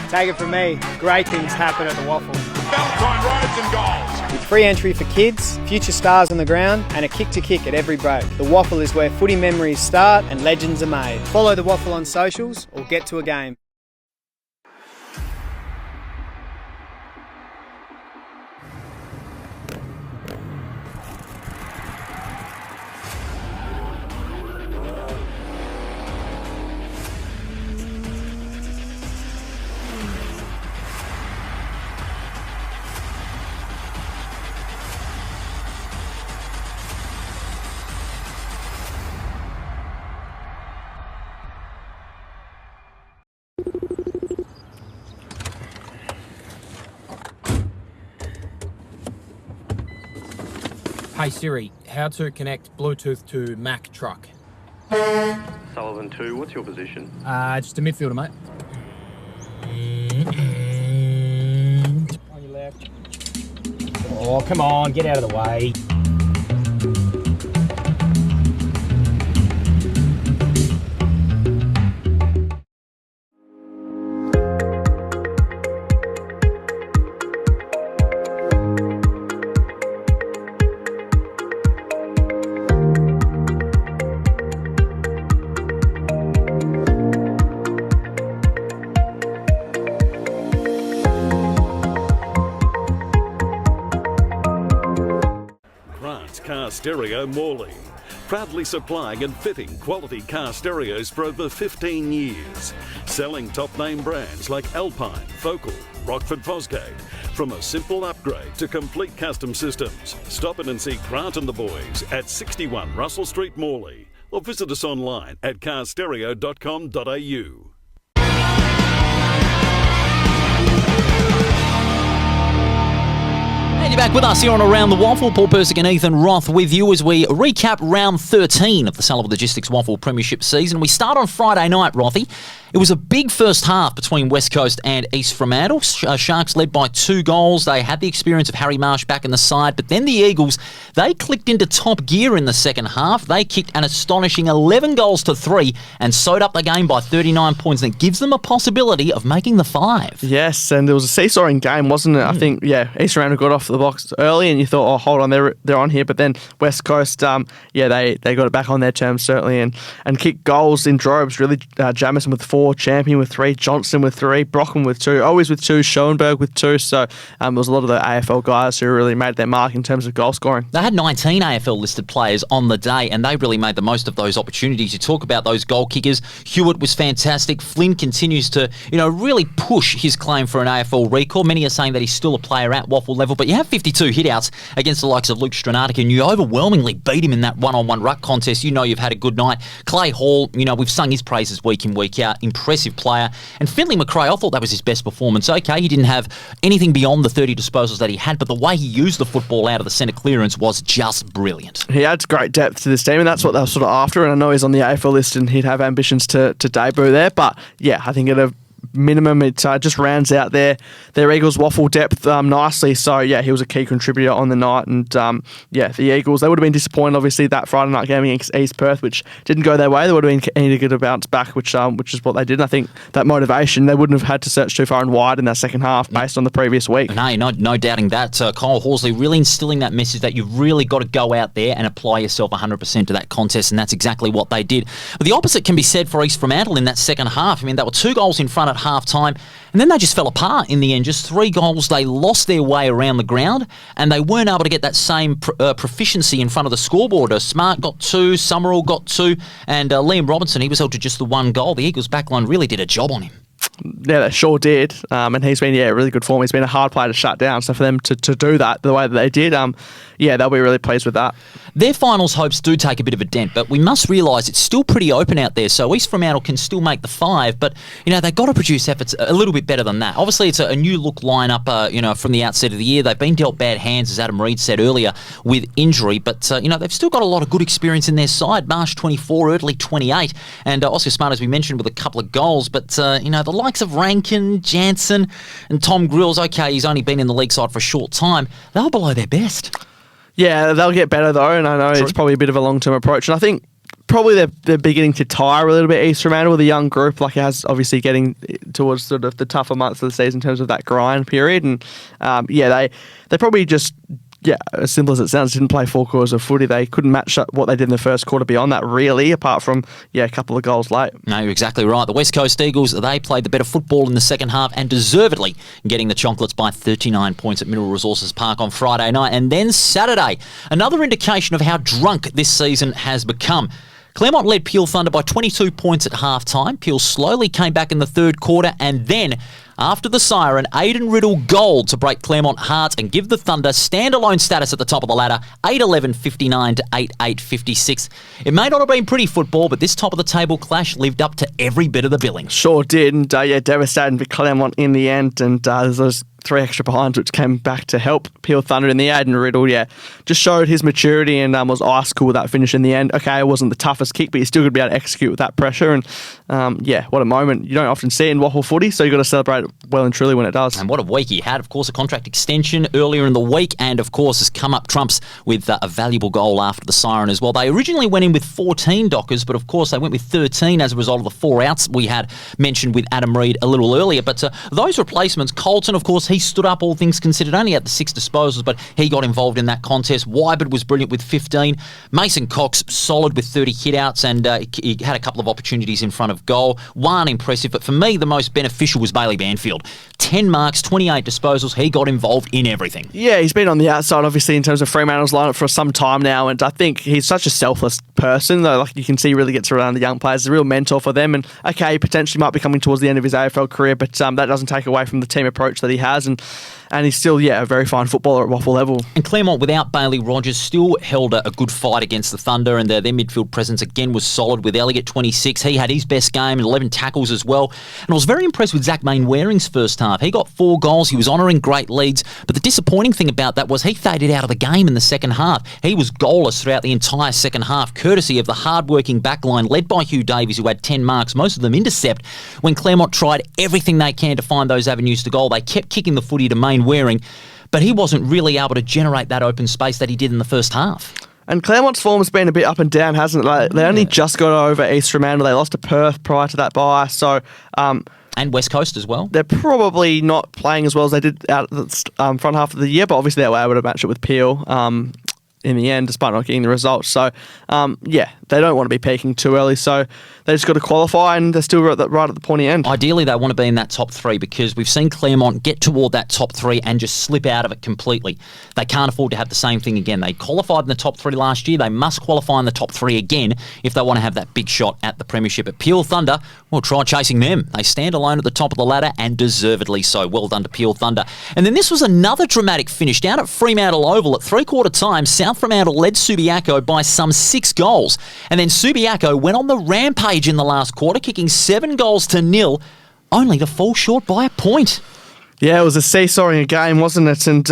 S8: Take it from me, great things happen at the WAFL.
S2: Valentine rides and goals.
S8: With free entry for kids, future stars on the ground, and a kick-to-kick at every break. The WAFL is where footy memories start and legends are made. Follow the WAFL on socials or get to a game.
S9: Hey Siri, how to connect Bluetooth to Mac truck?
S10: Sullivan 2, what's your position?
S9: Just a midfielder, mate. On your left. Oh, come on, get out of the way.
S11: Car Stereo Morley, proudly supplying and fitting quality car stereos for over 15 years, selling top name brands like Alpine, Focal, Rockford Fosgate. From a simple upgrade to complete custom systems, stop in and see Grant and the boys at 61 Russell Street, Morley, or visit us online at carstereo.com.au.
S3: And you're back with us here on Around the Waffle. Paul Persick and Ethan Roth with you as we recap round 13 of the Sullivan Logistics Waffle Premiership season. We start on Friday night, Rothy. It was a big first half between West Coast and East Fremantle. Sharks led by 2 goals. They had the experience of Harry Marsh back in the side, but then the Eagles, they clicked into top gear in the second half. They kicked an astonishing 11 goals to 3 and sewed up the game by 39 points. And it gives them a possibility of making the 5.
S6: Yes, and it was a seesawing game, wasn't it? I think, East Fremantle got off the box early and you thought, oh, hold on, they're on here. But then West Coast, they got it back on their terms, certainly, and kicked goals in droves, really. Jamison with 4, Champion with 3, Johnston with 3, Brockman with 2, always with 2, Schoenberg with 2. So there was a lot of the AFL guys who really made their mark in terms of goal scoring.
S3: They had 19 AFL listed players on the day, and they really made the most of those opportunities. You talk about those goal kickers. Hewitt was fantastic. Flynn continues to, really push his claim for an AFL recall. Many are saying that he's still a player at WAFL level, but you have 52 hitouts against the likes of Luke Stranatic, and you overwhelmingly beat him in that one-on-one ruck contest. You've had a good night. Clay Hall, we've sung his praises week in, week out. Impressive player. And Finley McRae, I thought that was his best performance. Okay, he didn't have anything beyond the 30 disposals that he had, but the way he used the football out of the centre clearance was just brilliant. He
S6: adds great depth to this team, and that's what they were sort of after. And I know he's on the AFL list and he'd have ambitions to debut there, but I think at a minimum, it just rounds out their Eagles waffle depth nicely. So he was a key contributor on the night, and the Eagles, they would have been disappointed obviously that Friday night game against East Perth, which didn't go their way. They would have been needed to bounce back, which is what they did. And I think that motivation, they wouldn't have had to search too far and wide in that second half based on the previous week.
S3: No doubting that. Kyle Horsley really instilling that message that you've really got to go out there and apply yourself 100% to that contest, and that's exactly what they did. But the opposite can be said for East Fremantle in that second half. They were 2 goals in front at half-time, and then they just fell apart in the end. Just 3 goals. They lost their way around the ground, and they weren't able to get that same proficiency in front of the scoreboard. Smart got 2, Summerall got 2, and Liam Robinson, he was held to just the 1 goal. The Eagles backline really did a job on him.
S6: Yeah, they sure did. And he's been, really good form. He's been a hard player to shut down. So for them to do that the way that they did, they'll be really pleased with that.
S3: Their finals hopes do take a bit of a dent, but we must realise it's still pretty open out there. So East Fremantle can still make the 5, but, they've got to produce efforts a little bit better than that. Obviously, it's a new look lineup, from the outset of the year. They've been dealt bad hands, as Adam Reid said earlier, with injury, but, they've still got a lot of good experience in their side. Marsh 24, Erdley 28, and Oscar Smart, as we mentioned, with a couple of goals, but, the likes of Rankin, Jansen, and Tom Grills, okay, he's only been in the league side for a short time. They're below their best.
S6: Yeah, they'll get better though, and I know it's probably a bit of a long-term approach. And I think probably they're beginning to tire a little bit, East Fremantle, with a young group, like it has obviously getting towards sort of the tougher months of the season in terms of that grind period. And they probably just... as simple as it sounds, didn't play 4 quarters of footy. They couldn't match up what they did in the first quarter beyond that, really, apart from, a couple of goals late.
S3: No, you're exactly right. The West Coast Eagles, they played the better football in the second half and deservedly getting the Chocolates by 39 points at Mineral Resources Park on Friday night. And then Saturday, another indication of how drunk this season has become. Claremont led Peel Thunder by 22 points at half-time. Peel slowly came back in the third quarter, and then After the siren, Aiden Riddle goal to break Claremont hearts and give the Thunder standalone status at the top of the ladder, 8-11-59 to 8-8-56. It may not have been pretty football, but this top-of-the-table clash lived up to every bit of the billing.
S6: Sure did, and devastating for Claremont in the end, and there's those 3 extra behinds which came back to help Peel Thunder in the Aiden Riddle, just showed his maturity and was ice cool with that finish in the end. Okay, it wasn't the toughest kick, but you're still going to be able to execute with that pressure, and what a moment. You don't often see it in WAFL footy, so you've got to celebrate it well and truly when it does.
S3: And what a week he had. Of course, a contract extension earlier in the week, and of course has come up trumps with a valuable goal after the siren as well. They originally went in with 14 Dockers, but of course they went with 13 as a result of the 4 outs we had mentioned with Adam Reid a little earlier. But those replacements, Colton, of course, he stood up, all things considered, only had the 6 disposals, but he got involved in that contest. Wybert was brilliant with 15. Mason Cox, solid with 30 hit-outs, and he had a couple of opportunities in front of goal. One impressive, but for me, the most beneficial was Bailey Banfield. 10 marks, 28 disposals. He got involved in everything.
S6: Yeah, he's been on the outside, obviously, in terms of Fremantle's lineup for some time now, and I think he's such a selfless person, though, like you can see, he really gets around the young players. He's a real mentor for them, and okay, he potentially might be coming towards the end of his AFL career, but that doesn't take away from the team approach that he has, and he's still, a very fine footballer at WAFL level.
S3: And Claremont, without Bailey Rogers, still held a good fight against the Thunder, and their midfield presence again was solid with Elliott 26. He had his best game and 11 tackles as well. And I was very impressed with Zach Main-Waring's first half. He got 4 goals. He was honouring great leads. But the disappointing thing about that was he faded out of the game in the second half. He was goalless throughout the entire second half, courtesy of the hard-working backline led by Hugh Davies, who had 10 marks, most of them intercept. When Claremont tried everything they can to find those avenues to goal, they kept kicking the footy to Main-Waring, but he wasn't really able to generate that open space that he did in the first half.
S6: And Claremont's form's been a bit up and down, hasn't it? They only just got over East Fremantle. They lost to Perth prior to that bye, so...
S3: and West Coast as well.
S6: They're probably not playing as well as they did out at the front half of the year, but obviously they were able to match it with Peel in the end, despite not getting the results. So, they don't want to be peaking too early, so they just got to qualify, and they're still right at the pointy end.
S3: Ideally, they want to be in that top 3, because we've seen Claremont get toward that top 3 and just slip out of it completely. They can't afford to have the same thing again. They qualified in the top 3 last year. They must qualify in the top 3 again if they want to have that big shot at the premiership. At Peel Thunder, we'll try chasing them. They stand alone at the top of the ladder, and deservedly so. Well done to Peel Thunder. And then this was another dramatic finish. Down at Fremantle Oval at 3/4 time, South Fremantle led Subiaco by some 6 goals. And then Subiaco went on the rampage in the last quarter, kicking 7 goals to 0, only to fall short by a point.
S6: Yeah, it was a seesawing game, wasn't it? And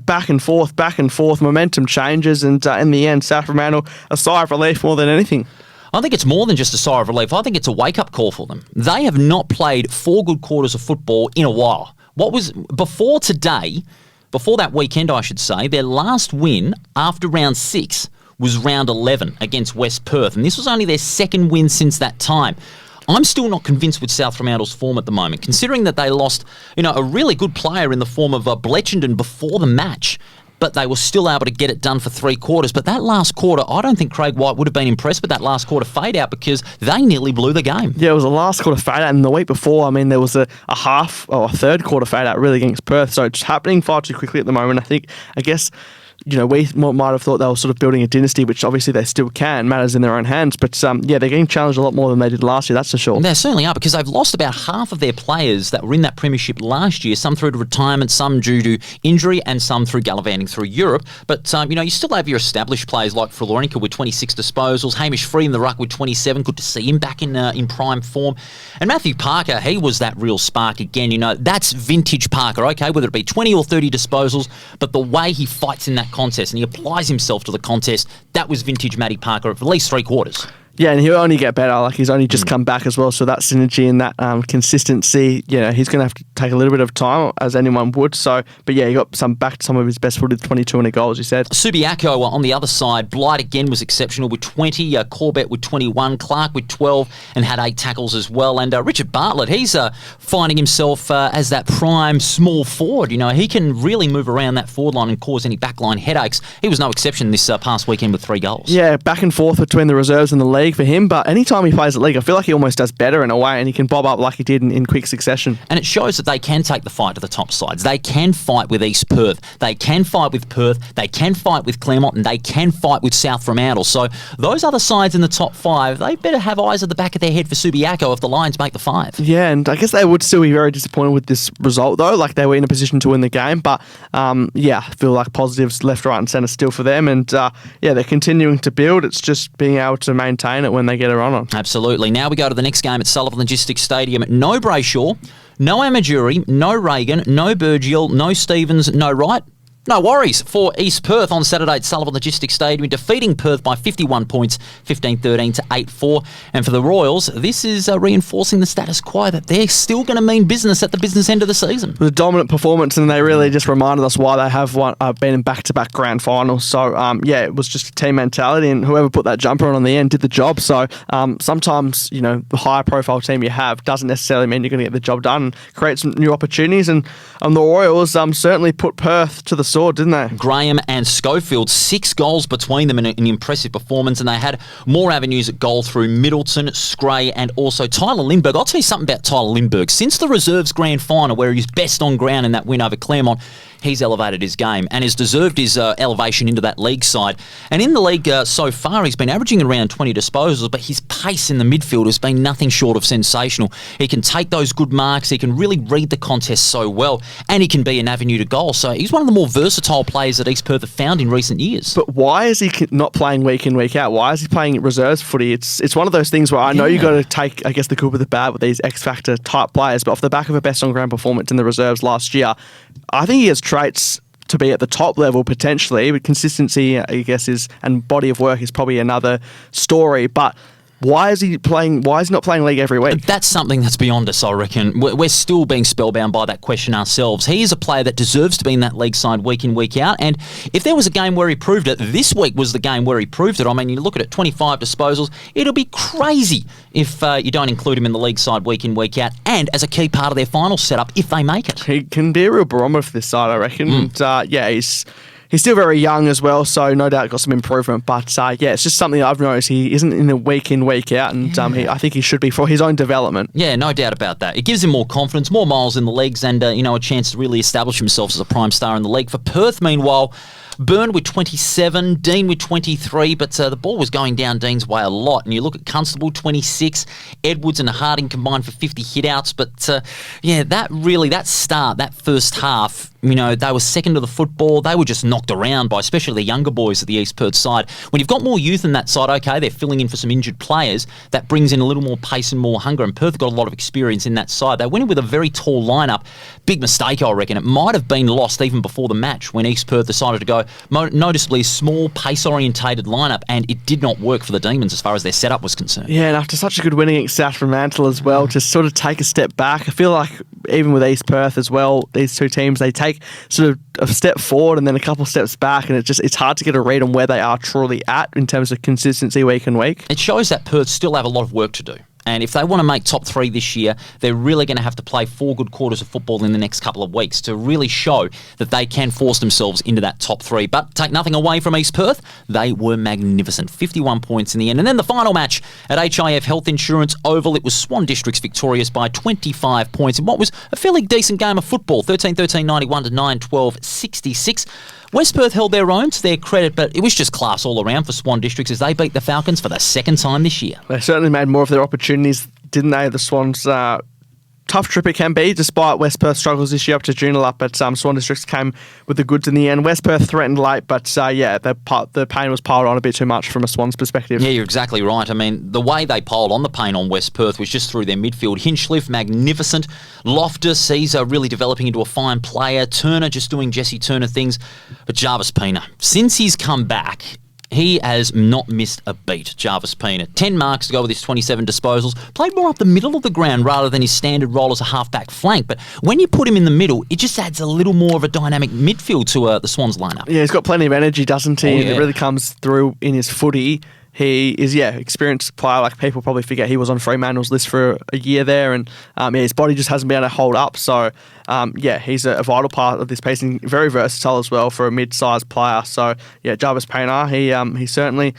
S6: back and forth, momentum changes, and in the end, South Fremantle, a sigh of relief more than anything.
S3: I think it's more than just a sigh of relief. I think it's a wake-up call for them. They have not played 4 good quarters of football in a while. What was before today, before that weekend, I should say, their last win after round 6 was round 11 against West Perth, and this was only their 2nd win since that time. I'm still not convinced with South Fremantle's form at the moment, considering that they lost, a really good player in the form of Bletchenden before the match, but they were still able to get it done for 3 quarters. But that last quarter, I don't think Craig White would have been impressed with that last quarter fade out, because they nearly blew the game. Yeah, it was a last quarter fade out, and the week before, there was a half or a third quarter fade out really against Perth. So it's happening far too quickly at the moment. I guess we might have thought they were sort of building a dynasty, which obviously they still can, matters in their own hands. But they're getting challenged a lot more than they did last year, that's for sure. They certainly are, because they've lost about half of their players that were in that premiership last year, some through to retirement, some due to injury, and some through gallivanting through Europe. But, you still have your established players like Floronica with 26 disposals, Hamish Free in the ruck with 27. Good to see him back in prime form. And Matthew Parker, he was that real spark again. That's vintage Parker, okay, whether it be 20 or 30 disposals, but the way he fights in that contest and he applies himself to the contest, that was vintage Matty Parker for at least 3 quarters. Yeah, and he'll only get better. He's only just come back as well, so that synergy and that consistency, he's going to have to take a little bit of time, as anyone would. So, but he got back to some of his best footed 22 and goals, you said. Subiaco on the other side, Blight again was exceptional with 20, Corbett with 21, Clark with 12, and had 8 tackles as well. And Richard Bartlett, he's finding himself as that prime small forward. He can really move around that forward line and cause any backline headaches. He was no exception this past weekend with 3 goals. Yeah, back and forth between the reserves and the league.
S6: league for him, but anytime he plays at league, I feel like he almost does better in a way, and he can bob up like he did in quick succession.
S3: And it shows that they can take the fight to the top sides. They can fight with East Perth. They can fight with Perth. They can fight with Claremont, and they can fight with South Fremantle. So those other sides in the top 5, they better have eyes at the back of their head for Subiaco if the Lions make the 5.
S6: Yeah, and I guess they would still be very disappointed with this result, though. Like, they were in a position to win the game, but I feel like positives left, right, and centre still for them. And they're continuing to build. It's just being able to maintain it when they get a run on.
S3: Absolutely. Now we go to the next game at Sullivan Logistics Stadium. No Brayshaw, no Amajuri, no Reagan, no Burgiel, no Stevens, no Wright. No worries for East Perth on Saturday at Sullivan Logistics Stadium, defeating Perth by 51 points, 15-13 to 8-4. And for the Royals, this is reinforcing the status quo that they're still going to mean business at the business end of the season.
S6: It was a dominant performance, and they really just reminded us why they have been in back-to-back grand finals. So, it was just a team mentality, and whoever put that jumper on the end did the job. So, sometimes, the higher profile team you have doesn't necessarily mean you're going to get the job done and create some new opportunities. And the Royals certainly put Perth to the sword, didn't they?
S3: Graham and Schofield, 6 goals between them in an impressive performance, and they had more avenues at goal through Middleton, Scray, and also Tyler Lindbergh. I'll tell you something about Tyler Lindbergh. Since the reserves grand final, where he was best on ground in that win over Claremont, he's elevated his game and has deserved his elevation into that league side. And in the league so far, he's been averaging around 20 disposals, but his pace in the midfield has been nothing short of sensational. He can take those good marks, he can really read the contest so well, and he can be an avenue to goal. So he's one of the more versatile players that East Perth have found in recent years.
S6: But why is he not playing week in, week out? Why is he playing reserves footy? It's one of those things where I know you got to take, I guess, the good with the bad with these X-Factor type players, but off the back of a best on ground performance in the reserves last year, I think he has traits to be at the top level potentially, but consistency, I guess, and body of work is probably another story. But why is he not playing league every week?
S3: That's something that's beyond us, I reckon. We're still being spellbound by that question ourselves. He is a player that deserves to be in that league side week in, week out. And if there was a game where he proved it, this week was the game where he proved it. I mean, you look at it, 25 disposals. It'll be crazy if you don't include him in the league side week in, week out, and as a key part of their final setup if they make it.
S6: He can be a real barometer for this side, I reckon. And, he's still very young as well, so no doubt got some improvement. But, it's just something I've noticed. He isn't in a week in, week out, and I think he should be for his own development.
S3: Yeah, no doubt about that. It gives him more confidence, more miles in the leagues, and, a chance to really establish himself as a prime star in the league. For Perth, meanwhile, Byrne with 27, Dean with 23, but the ball was going down Dean's way a lot. And you look at Constable, 26, Edwards and Harding combined for 50 hit-outs. But, that first half, they were second to the football. They were just knocked around by especially the younger boys at the East Perth side. When you've got more youth in that side, okay, they're filling in for some injured players. That brings in a little more pace and more hunger, and Perth got a lot of experience in that side. They went in with a very tall lineup. Big mistake, I reckon. It might have been lost even before the match when East Perth decided to go noticeably small, pace-orientated lineup, and it did not work for the Demons as far as their setup was concerned.
S6: Yeah, and after such a good win against South Fremantle as well, to sort of take a step back, I feel like even with East Perth as well, these two teams, they take sort of a step forward and then a couple steps back, and it's hard to get a read on where they are truly at in terms of consistency week and week.
S3: It shows that Perth still have a lot of work to do. And if they want to make top 3 this year, they're really going to have to play 4 good quarters of football in the next couple of weeks to really show that they can force themselves into that top 3. But take nothing away from East Perth, they were magnificent. 51 points in the end. And then the final match at HIF Health Insurance Oval, it was Swan Districts victorious by 25 points in what was a fairly decent game of football. 13-13, 91 to 9-12, 66. West Perth held their own to their credit, but it was just class all around for Swan Districts as they beat the Falcons for the second time this year.
S6: They certainly made more of their opportunities, didn't they? The Swans, tough trip it can be, despite West Perth's struggles this year up to Joondalup, but Swan Districts came with the goods in the end. West Perth threatened late, but the pain was piled on a bit too much from a Swans perspective.
S3: Yeah, you're exactly right. I mean, the way they piled on the pain on West Perth was just through their midfield. Hinchcliffe, magnificent. Loftus, he's really developing into a fine player. Turner just doing Jesse Turner things. But Jarvis Pena, since he's come back, he has not missed a beat, Jarvis Pena. 10 marks to go with his 27 disposals. Played more up the middle of the ground rather than his standard role as a half-back flank. But when you put him in the middle, it just adds a little more of a dynamic midfield to the Swans lineup.
S6: Yeah, he's got plenty of energy, doesn't he? And it really comes through in his footy. He is, experienced player. Like, people probably forget he was on Fremantle's list for a year there, and his body just hasn't been able to hold up. So, he's a vital part of this piece, and very versatile as well for a mid-sized player. So, Jarvis Payner, he certainly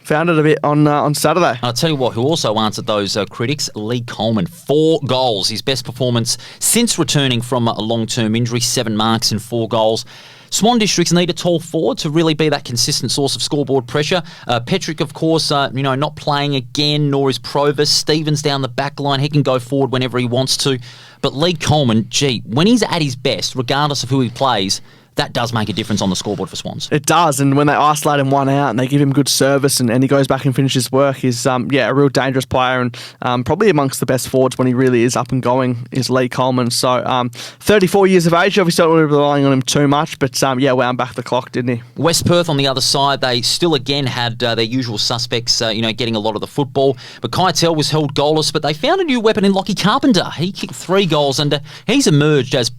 S6: Found it a bit on Saturday.
S3: I'll tell you what, who also answered those critics, Lee Coleman. 4 goals, his best performance since returning from a long-term injury, 7 marks and 4 goals. Swan Districts need a tall forward to really be that consistent source of scoreboard pressure. Petrick, of course, not playing again, nor is Provis. Stevens down the back line. He can go forward whenever he wants to. But Lee Coleman, when he's at his best, regardless of who he plays, that does make a difference on the scoreboard for Swans.
S6: It does, and when they isolate him one out and they give him good service and he goes back and finishes work, he's a real dangerous player and probably amongst the best forwards when he really is up and going is Lee Coleman. So 34 years of age, obviously not really relying on him too much, but wound back the clock, didn't he?
S3: West Perth on the other side, they still again had their usual suspects, getting a lot of the football. But Keitel was held goalless, but they found a new weapon in Lockie Carpenter. He kicked 3 goals and he's emerged as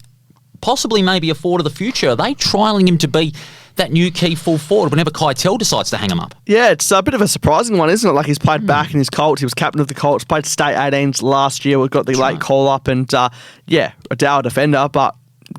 S3: possibly maybe a forward of the future. Are they trialling him to be that new key full forward whenever Keitel decides to hang him up?
S6: Yeah, it's a bit of a surprising one, isn't it? Like, he's played back in his Colts. He was captain of the Colts, played state 18s last year. We got the late call-up and, a dour defender, but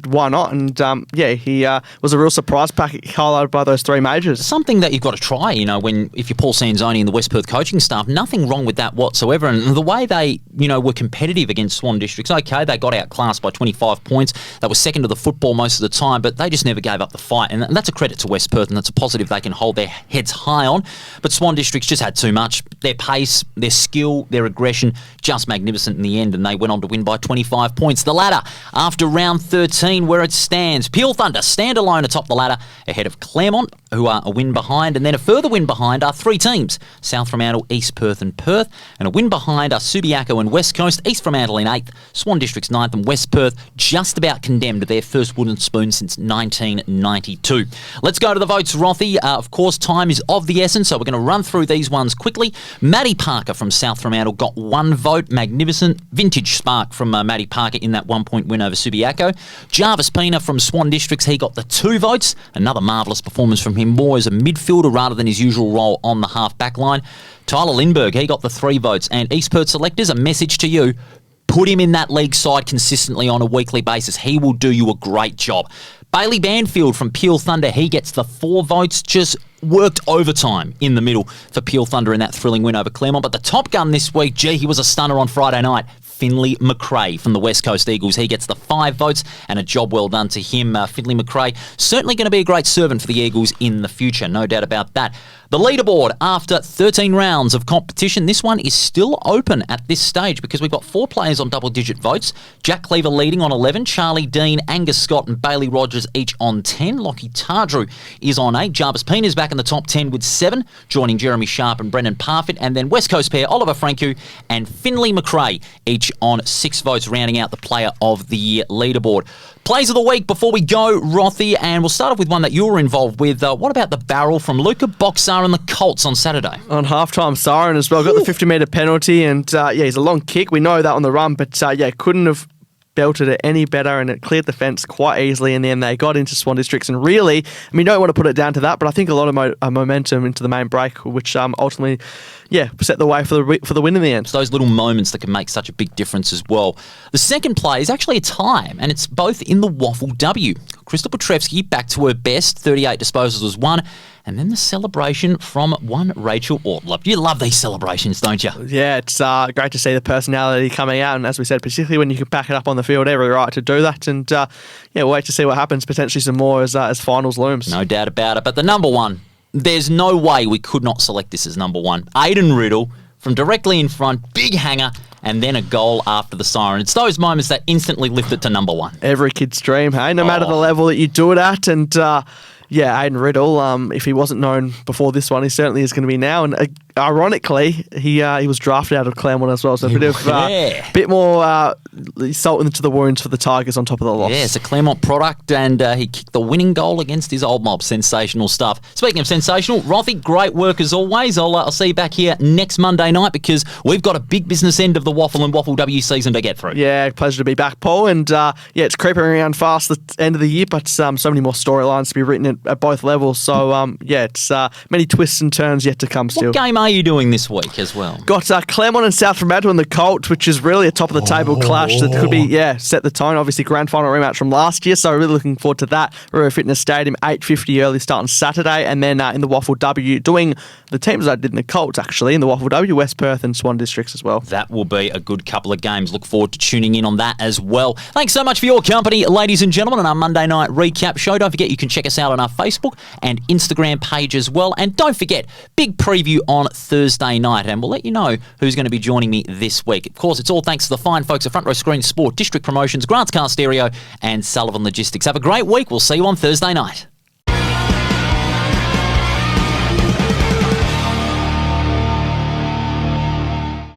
S6: why not? And he was a real surprise packet highlighted by those 3 majors.
S3: Something that you've got to try, if you're Paul Sanzoni and the West Perth coaching staff, nothing wrong with that whatsoever. And the way they, were competitive against Swan Districts, okay, they got outclassed by 25 points. They were second to the football most of the time, but they just never gave up the fight. And that's a credit to West Perth, and that's a positive they can hold their heads high on. But Swan Districts just had too much. Their pace, their skill, their aggression, just magnificent in the end, and they went on to win by 25 points. The ladder, after round 13, where it stands. Peel Thunder stand alone atop the ladder ahead of Claremont, who are a win behind, and then a further win behind are 3 teams, South Fremantle, East Perth and Perth, and a win behind are Subiaco and West Coast, East Fremantle in 8th, Swan Districts 9th, and West Perth just about condemned their first wooden spoon since 1992. Let's go to the votes, Rothy. Of course, time is of the essence, so we're going to run through these ones quickly. Maddie Parker from South Fremantle got 1 vote. Magnificent vintage spark from Maddie Parker in that 1-point win over Subiaco. Jarvis Pena from Swan Districts, he got the 2 votes. Another marvellous performance from him, more as a midfielder rather than his usual role on the half-back line. Tyler Lindbergh, he got the 3 votes. And East Perth selectors, a message to you. Put him in that league side consistently on a weekly basis. He will do you a great job. Bailey Banfield from Peel Thunder, he gets the 4 votes. Just worked overtime in the middle for Peel Thunder in that thrilling win over Claremont. But the top gun this week, he was a stunner on Friday night. Finley McRae from the West Coast Eagles. He gets the 5 votes and a job well done to him. Finley McRae certainly going to be a great servant for the Eagles in the future, no doubt about that. The leaderboard after 13 rounds of competition, this one is still open at this stage because we've got 4 players on double-digit votes. Jack Cleaver leading on 11, Charlie Dean, Angus Scott and Bailey Rogers each on 10. Lockie Tardrew is on 8. Jarvis Pena is back in the top 10 with 7, joining Jeremy Sharp and Brendan Parfitt. And then West Coast pair, Oliver Franku and Finley McRae, each on 6 votes, rounding out the Player of the Year leaderboard. Plays of the week before we go, Rothy, and we'll start off with one that you were involved with. What about the barrel from Luca Boxar and the Colts on Saturday?
S6: On halftime siren as well. Got the 50-metre penalty, and he's a long kick. We know that on the run, but couldn't have belted it any better, and it cleared the fence quite easily. In the end, they got into Swan Districts, and really, you don't want to put it down to that, but I think a lot of momentum into the main break, which ultimately, set the way for the win in the end.
S3: It's those little moments that can make such a big difference as well. The second play is actually a tie, and it's both in the WAFLW. Crystal Petrevsky back to her best, 38 disposals was 1. And then the celebration from one Rachel Ortlop. You love these celebrations, don't you?
S6: Yeah, it's great to see the personality coming out. And as we said, particularly when you can back it up on the field, every right to do that. And we'll wait to see what happens, potentially some more as finals looms.
S3: No doubt about it. But the number one, there's no way we could not select this as number 1. Aiden Riddle from directly in front, big hanger, and then a goal after the siren. It's those moments that instantly lift it to number 1.
S6: Every kid's dream, hey? No matter the level that you do it at. And Aiden Riddle, if he wasn't known before this one, he certainly is going to be now. And ironically, he was drafted out of Claremont as well, so a bit more salt into the wounds for the Tigers on top of the loss.
S3: Yeah, it's a Claremont product, and he kicked the winning goal against his old mob. Sensational stuff. Speaking of sensational, Rothy, great work as always. I'll see you back here next Monday night because we've got a big business end of the WAFL and WAFLW season to get through.
S6: Yeah, pleasure to be back, Paul. And it's creeping around fast the end of the year, but so many more storylines to be written at both levels. So, it's many twists and turns yet to come still.
S3: What game are you doing this week as well?
S6: Got Claremont and South Fremantle in the Colt, which is really a top-of-the-table clash that could be, set the tone. Obviously, grand final rematch from last year, so really looking forward to that. River Fitness Stadium, 8:50 early start on Saturday, and then in the WAFLW, doing the teams I did in the Colts, actually, in the WAFLW, West Perth and Swan Districts as well.
S3: That will be a good couple of games. Look forward to tuning in on that as well. Thanks so much for your company, ladies and gentlemen, on our Monday night recap show. Don't forget you can check us out on our Facebook and Instagram page as well. And don't forget, big preview on Thursday night, and we'll let you know who's going to be joining me this week. Of course, it's all thanks to the fine folks at Front Row Screen Sport, District Promotions, Grants Car Stereo, and Sullivan Logistics. Have a great week. We'll see you on Thursday night.